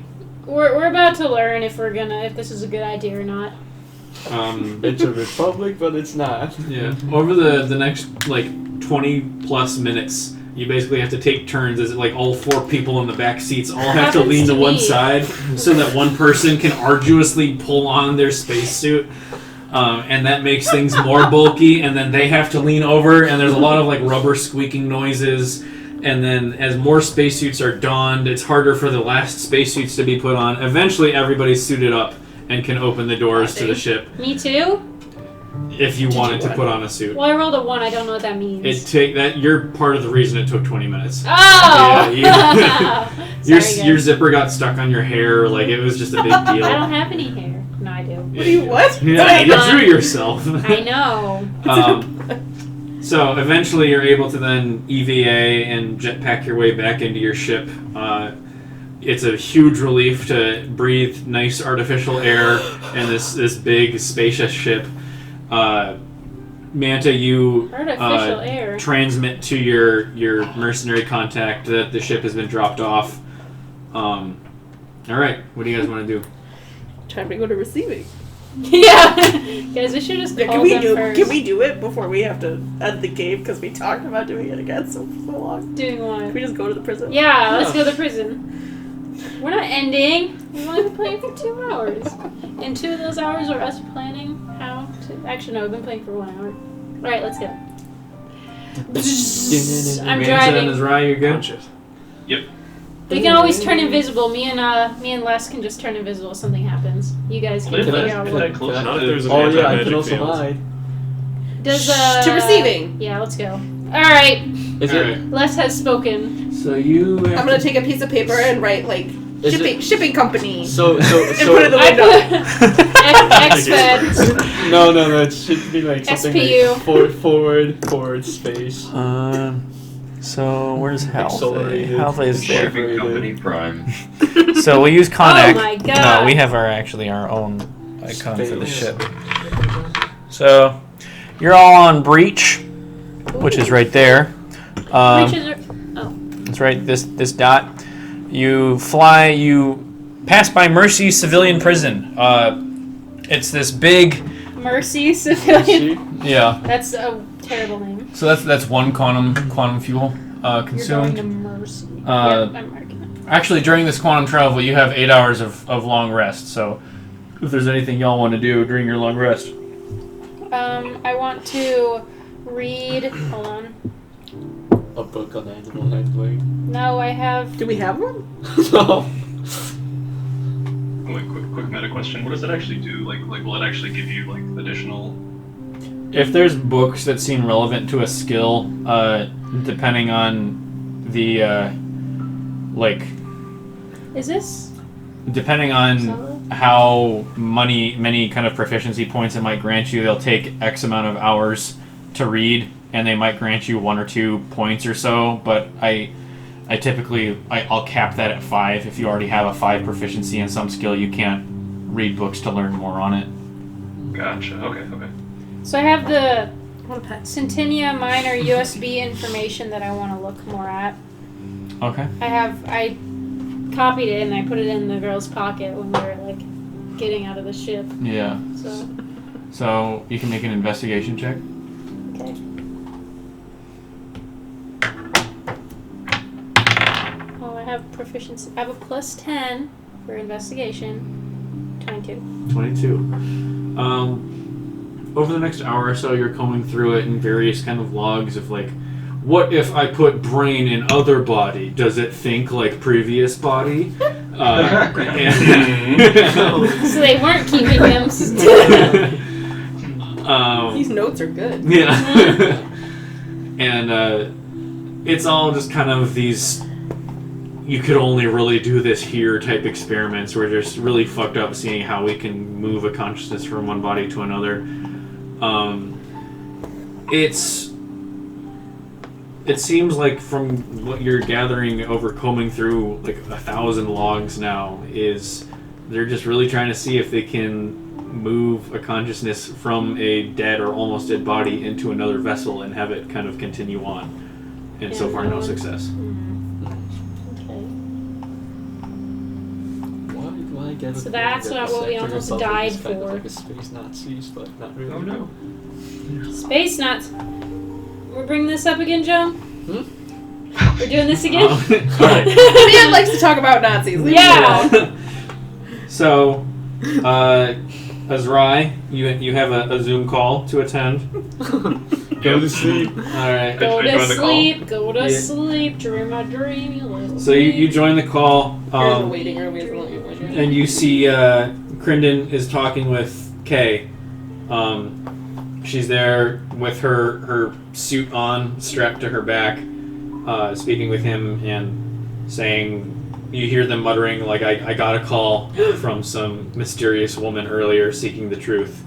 We're about to learn if this is a good idea or not. It's a republic, but it's not. Yeah. Over the next like 20 plus minutes, you basically have to take turns as like all 4 people in the back seats all have to Happens lean to to one me. side so that one person can arduously pull on their spacesuit. And that makes things more bulky, and then they have to lean over, and there's a lot of like rubber squeaking noises. And then as more spacesuits are donned, it's harder for the last spacesuits to be put on. Eventually, everybody's suited up and can open the doors to the ship Me too? if you wanted to put on a suit. Well, I rolled a 1. I don't know what that means. You're part of the reason it took 20 minutes. Oh! Yeah, Sorry, your guys. zipper got stuck on your hair, like it was just a big deal. I don't have any hair. No, I do. What do you, what? Yeah, you drew yourself. I know. So eventually you're able to then EVA and jetpack your way back into your ship. It's a huge relief to breathe nice artificial air in this big spacious ship. Manta, you Artificial air. transmit to your mercenary contact that the ship has been dropped off. All right, what do you guys want to do? Time to go to receiving. Yeah. Guys, we should just call them first. Can we do it before we have to end the game? Because we talked about doing it again so long. Doing what? Can we just go to the prison? Yeah, let's go to the prison. We're not ending. We've only been playing for 2 hours. And 2 of those hours are us planning how to... Actually, no, we've been playing for 1 hour. Alright, let's go. I'm Manta driving. and Azrai, you're good? Punch it. We can always turn invisible. Me and Les can just turn invisible if something happens. You guys can Live figure that, out live what... that close Not if to there's an Oh yeah, I anti-magic can also field. hide. Does, To receiving. Yeah, let's go. Alright, Is All it? right. Les has spoken. So you have I'm gonna take a piece of paper and write like Is shipping company. So And put it in the I window. put X-Fed. no, it should be like something SPU. like forward space. So where's Health? Accelerated. Health is there. Shipping Company Prime. So we use Connex. Oh my god. No, we have our own icon for the Space. ship. So you're all on Breach, which is right there. Breaches are... Oh. It's right this dot. You fly. You pass by Mercy Civilian Prison. It's this big. Mercy Civilian. Yeah. That's a terrible name. So that's one quantum fuel You're going to consumed. Mercy. Uh, Yep, I'm marking it. Actually, during this quantum travel, you have 8 hours of long rest. So, if there's anything y'all want to do during your long rest, I want to read... Hold on. A book on animal handling. No, I have... Do we have one? No. Wait, quick meta question. What does that actually do? Like, will it actually give you like additional? if there's books that seem relevant to a skill, depending on the Is this... depending on solid? how many kind of proficiency points it might grant you, they'll take X amount of hours to read, and they might grant you 1 or 2 points or so. But I typically I'll cap that at 5. If you already have a 5 proficiency in some skill, you can't read books to learn more on it. Gotcha. Okay. So I have the I want a pet. Centennia Minor USB information that I want to look more at. Okay. I copied it and I put it in the girl's pocket when we were like getting out of the ship. Yeah. So you can make an investigation check. Okay. Oh, I have proficiency. I have a plus 10 for investigation. 22. 22. Over the next hour or so, you're combing through it in various kind of logs of like, what if I put brain in other body? Does it think like previous body? And So they weren't keeping them. These notes are good. Yeah. And it's all just kind of these, you could only really do this here type experiments where just really fucked up seeing how we can move a consciousness from one body to another. It seems like from what you're gathering over combing through like 1,000 logs now is they're just really trying to see if they can move a consciousness from a dead or almost dead body into another vessel and have it kind of continue on. And so far, no success. I guess. So that's that not the what we Sector almost Republic died is kind of for. like a space Nazis, but not really. Oh no. Space nuts. We're bringing this up again, Joe? We're doing this again? Alright. Man likes to talk about Nazis. Leave Yeah. me alone. So, Azrai, you have a Zoom call to attend. Go to sleep. Alright. Go I to join the call? sleep, go to Yeah. sleep, dream a dream, you little So you join the call, Here's the waiting room. Here's the waiting room. and you see Crinden is talking with Kay. She's there with her suit on, strapped to her back, speaking with him and saying, you hear them muttering, like, I got a call from some mysterious woman earlier seeking the truth.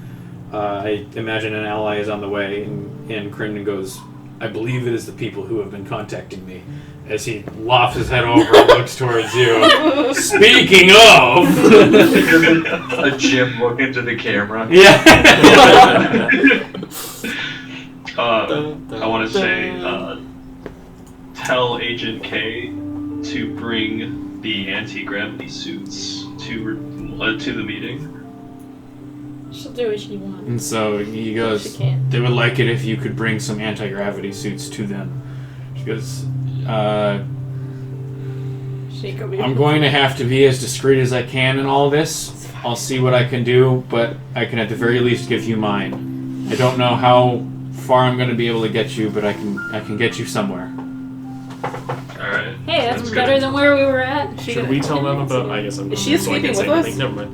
I imagine an ally is on the way, and Crinden goes, I believe it is the people who have been contacting me. As he lofts his head over and looks towards you. Speaking of... A Jim look into the camera. Yeah. I want to say, tell Agent K to bring the anti-gravity suits to the meeting. She'll do what she wants. And so he She goes, can't. they would like it if you could bring some anti-gravity suits to them. She goes, I'm going to have to be as discreet as I can in all this. I'll see what I can do, but I can at the very least give you mine. I don't know how far I'm going to be able to get you, but I can get you somewhere. Alright. Hey, that's That's better good. than where we were at. Should we tell them about? I guess I'm. Is she so I escaping can't say with us? anything. Never mind.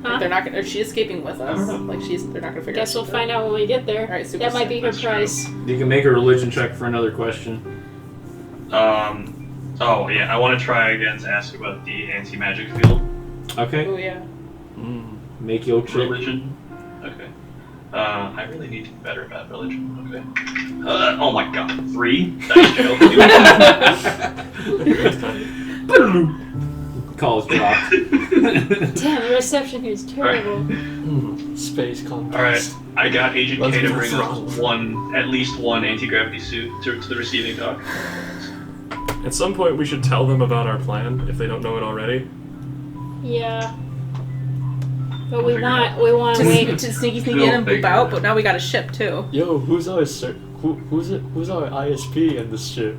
Huh? They're not gonna. Is she escaping with us? Like they're not gonna figure. Guess we'll out find out when we get there. Alright, super That might be her That's true. price. You can make a religion check for another question. Oh yeah, I want to try again to ask about the anti-magic field. Okay, Oh yeah. make your check. Religion. Okay. I really need to be better about religion. Okay. Oh my god, 3? Thanks, Joe. Calls dropped. Damn, the reception here is terrible. Space contest. Alright, I got Agent Let's K to go bring for at least one anti-gravity suit to the receiving dock. At some point, we should tell them about our plan if they don't know it already. Yeah. But We'll we figure it want To to wait. sneaky in We'll and boop figure out, it but now we got a ship too. Yo, who's our who's our ISP in this ship?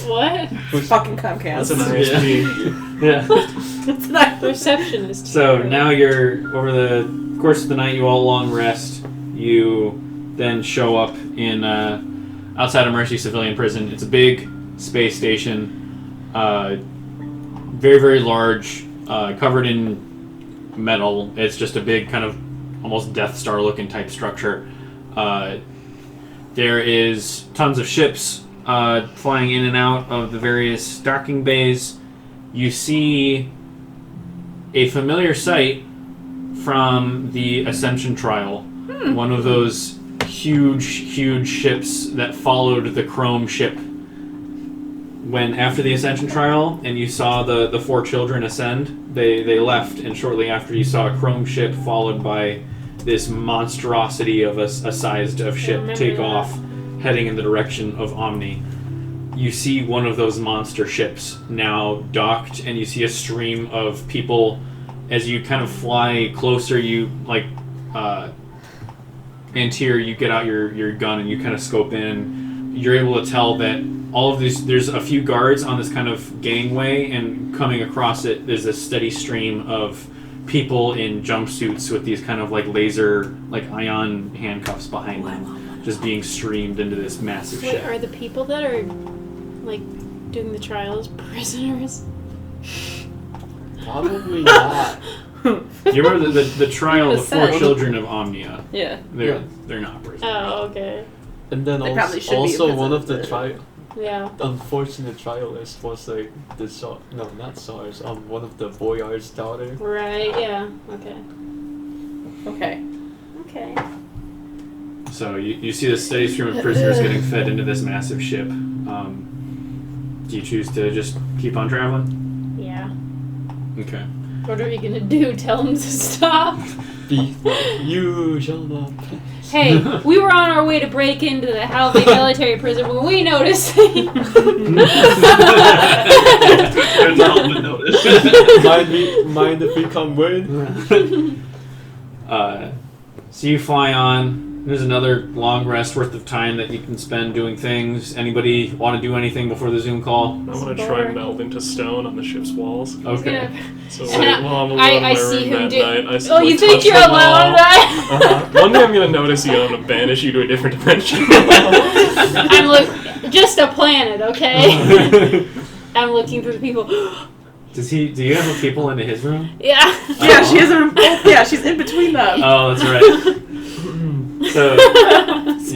What? Fucking Comcast. That's an ISP. Yeah. It's not. Receptionist. So now you're, over the course of the night, you all long rest. You then show up in outside of Mercy Civilian Prison. It's a big space station, very, very large, covered in metal. It's just a big kind of almost Death Star looking type structure. There is tons of ships flying in and out of the various docking bays. You see a familiar sight from the Ascension trial. One of those huge ships that followed the Chrome ship when after the Ascension trial and you saw the 4 children ascend, they left, and shortly after you saw a Chrome ship followed by this monstrosity of a sized of ship remember take that. off heading in the direction of Omni. You see one of those monster ships now docked, and you see a stream of people. As you kind of fly closer, you Antir, you get out your gun and you kind of scope in. You're able to tell that all of these, there's a few guards on this kind of gangway, and coming across it, there's a steady stream of people in jumpsuits with these kind of like laser, like ion handcuffs behind them, just being streamed into this massive Wait, ship. are the people that are like doing the trials prisoners? Probably not. You remember the trial of the 4 Ascend. children of Omnia? Yeah. They're not prisoners. Oh, okay. And then They probably should be also because one of of the the- Yeah. unfortunate trialists was like the not SARS, one of the Boyard's daughter. Right. Yeah. Okay. Okay. Okay. So you see the steady stream of prisoners getting fed into this massive ship. Do you choose to just keep on traveling? Yeah. Okay. What are we gonna do? Tell them to stop? You shall not pass. Hey, we were on our way to break into the Halvey military prison when we noticed. There's a helmet notice. mind if we come with? So you fly on. There's another long rest worth of time that you can spend doing things. Anybody want to do anything before the Zoom call? I want to try and meld into stone on the ship's walls. Okay. So And while I'm alone I in my see room him that do- night, I Oh, you like, think touch you're the alone wall. on that? One day I'm gonna notice you and I'm gonna banish you to a different dimension. I'm just a planet, okay? I'm looking for the people. Do you have a people into his room? Yeah. Yeah, she has a. Yeah, she's in between them. Oh, that's right. So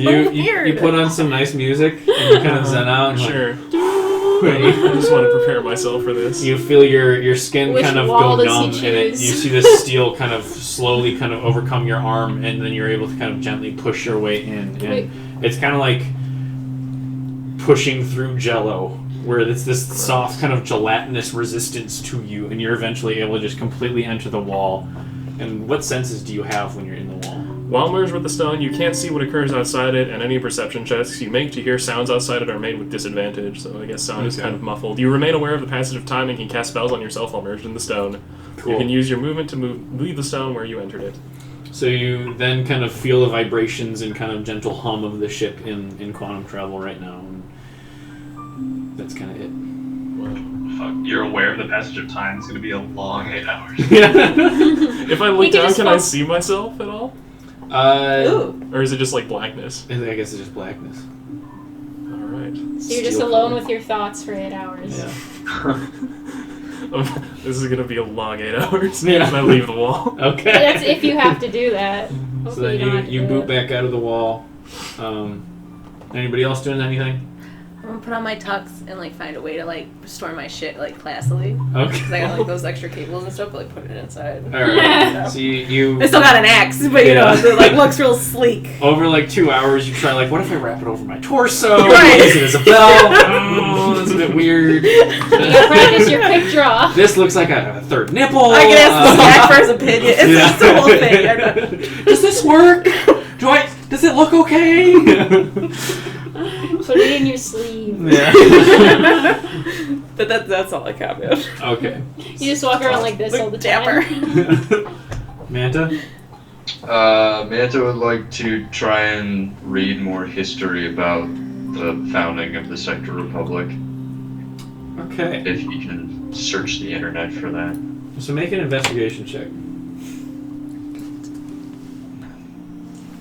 you weird. put on some nice music and you kind of zen out and Sure. like, I just want to prepare myself for this. you feel your skin Which kind of wall go does he numb and you choose? see this steel kind of slowly kind of overcome your arm and then you're able to kind of gently push your way in and it's kind of like pushing through jello where it's this soft kind of gelatinous resistance to you and you're eventually able to just completely enter the wall. And what senses do you have when you're in the wall? While merged with the stone, you can't see what occurs outside it, and any perception checks you make to hear sounds outside it are made with disadvantage, so I guess sound is Okay. kind of muffled. You remain aware of the passage of time and can cast spells on yourself while merged in the stone. Cool. You can use your movement to leave the stone where you entered it. So you then kind of feel the vibrations and kind of gentle hum of the ship in quantum travel right now. And that's kind of it. Fuck, you're aware of the passage of time. It's gonna be a long 8 hours. If I look You can down, just can I fall- see myself at all? Ooh. Or is it just like blackness? I guess it's just blackness. Alright. So you're just Steel alone color. with your thoughts for 8 hours. Yeah. This is gonna be a long 8 hours Yeah. when I leave the wall. Okay. That's if you have to do that. So Hopefully then don't have to you do boot it. back out of the wall. Anybody else doing anything? I'm gonna put on my tux and like find a way to like store my shit like classily. Okay. Cause I got like those extra cables and stuff, but like put it inside. Alright. So you I still got an axe, but you know, Yeah. it like looks real sleek. over like 2 hours, you try like, what if I wrap it over my torso? Right. Use it as a belt? Oh, that's a bit weird. You gotta practice your quick draw. This looks like a third nipple. I can ask the snack for his opinion. It's just the whole thing. I know. Does this work? Does it look okay? Put it in your sleeve. Yeah. But that's all I got, man. Okay. You just walk around like this all the Dapper. time. Manta? Manta would like to try and read more history about the founding of the Sector Republic, Okay. if you can search the internet for that. So make an investigation check.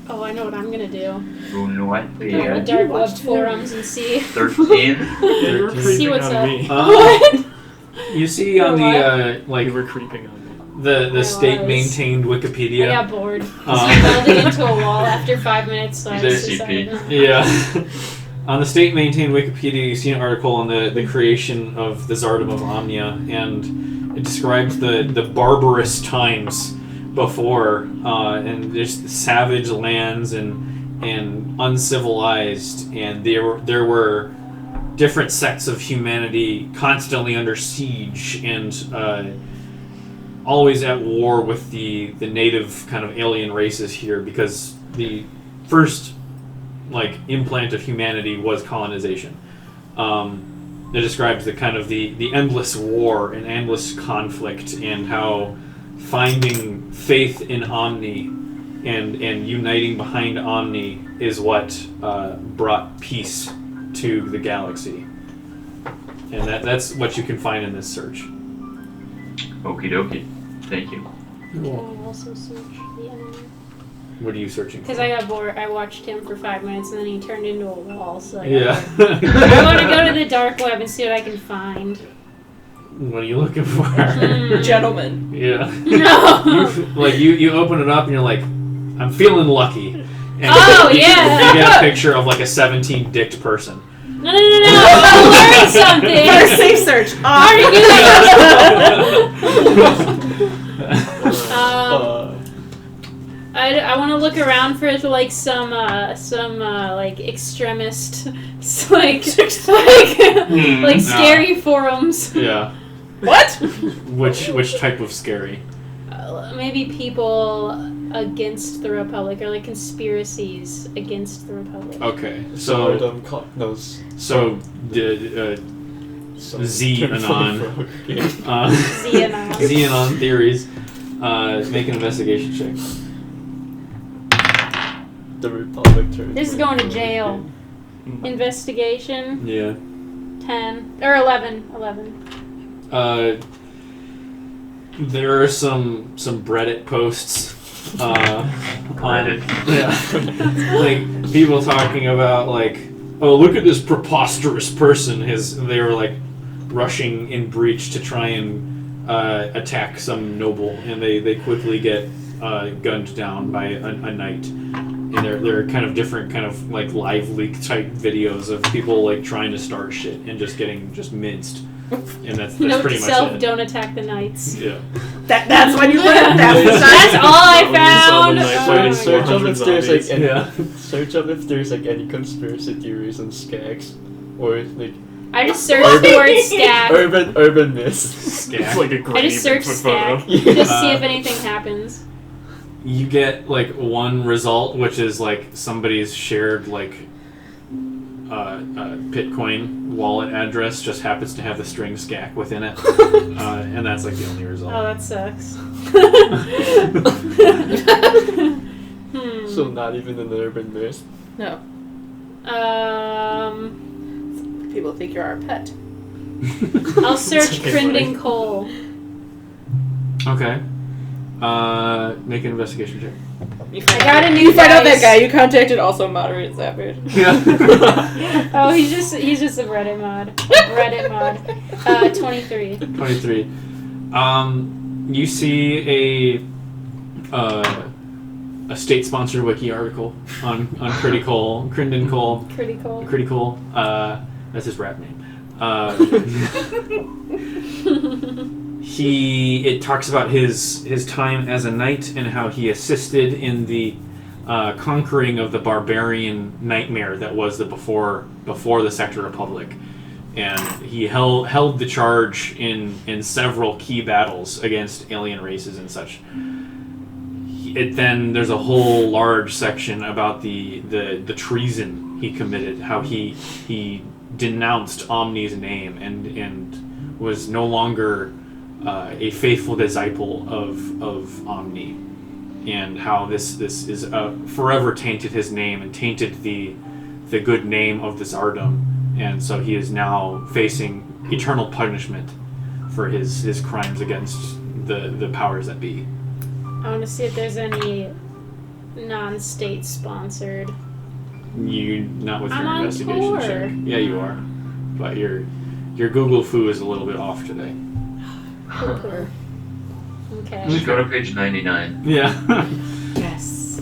Oh, I know what I'm gonna do. You know what? Go to the dark web forums and see. 13? Yeah, you were See creeping what's on up. me. What? You see on the You like were creeping on me. the I state was. maintained I Wikipedia. got bored. I melded into a wall after 5 minutes, so I There's just decided. Yeah. On the state maintained Wikipedia, you see an article on the creation of the Tsardom of Omnia, and it describes the barbarous times before, and just savage lands and uncivilized, and there were different sects of humanity constantly under siege and always at war with the native kind of alien races here, because the first like implant of humanity was colonization. It describes the kind of the endless war and endless conflict, and how finding faith in Omni and uniting behind Omni is what brought peace to the galaxy. And that's what you can find in this search. Okie dokie. Thank you. Can I also search the internet? What are you searching for? Because I got bored. I watched him for 5 minutes and then he turned into a wall, so I got Yeah. bored. I want to go to the dark web and see what I can find. What are you looking for? Gentlemen. Yeah. No! You open it up and you're like, I'm feeling lucky. And Oh, you yeah. get a picture of like a 17-dicked person. No! I'm learning something! For a safe search. I want to look around for like some like extremist like scary forums. Yeah. What? Which type of scary? Maybe people against the Republic, or like conspiracies against the Republic. Okay. So Z-Anon. Xenon. Xenon theories. Make an investigation check. The Republic turns. This is going to jail. Investigation, Yeah. 10. Or 11. 11. There are some Reddit posts. Reddit. Yeah. Like people talking about like, oh, look at this preposterous person. They were like rushing in breach to try and attack some noble, and they quickly get gunned down by a knight. And there are kind of different kind of like live leak type videos of people like trying to start shit and just getting minced. And that's Note to pretty much self, it. don't attack the knights. Yeah. That's when you learn. That's all I Saw the found. knight So fighting search up 400 if there's like zombies. any, Yeah. search up if there's like any conspiracy theories on Skags or like I just searched the word stack. urban myths. It's like a I grainy just searched Bigfoot stack. photo. Just see if anything happens. You get like one result, which is like somebody's shared like Bitcoin wallet address just happens to have the string SCAC within it, and that's like the only result. Oh, that sucks. So not even an urban myth. No. People think you're our pet. I'll search okay, Crinden Cole. Okay. Make an investigation check. I got a new You find out dice. that guy you contacted also moderates that bitch. Yeah. Oh, he's just a Reddit mod. Reddit mod. 23. 23. You see a state-sponsored wiki article on Crinden Cole. Critical. Critical. That's his rap name. It talks about his time as a knight and how he assisted in the conquering of the barbarian nightmare that was the before the Sector Republic, and he held the charge in several key battles against alien races and such. Then there's a whole large section about the treason he committed, how he denounced Omni's name and was no longer a faithful disciple of Omni, and how this is forever tainted his name and tainted the good name of the Tsardom, and so he is now facing eternal punishment for his crimes against the powers that be. I want to see if there's any non-state sponsored. You not with I'm your on investigation tour. check. Yeah, you are, but your Google foo is a little bit off today. Okay. Just go to page 99. Yeah. Yes.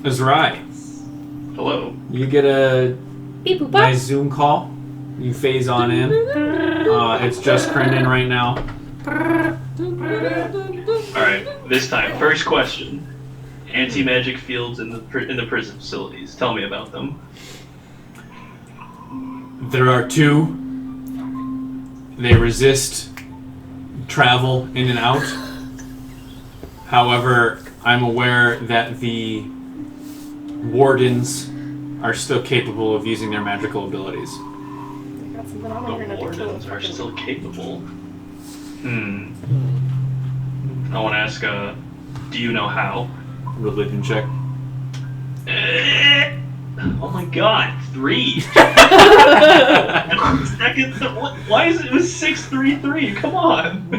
Azrai, Hello. you get a Beep boop nice Zoom call. You phase on in. It's just Crinden right now. Alright, this time, first question. Anti-magic fields in the prison facilities. Tell me about them. There are two. They resist travel in and out. However, I'm aware that the wardens are still capable of using their magical abilities. Got something on The my internet to kill wardens us. are still capable. I want to ask, do you know how? Religion check. Oh my god, 3! Second, why is it was 633? Come on!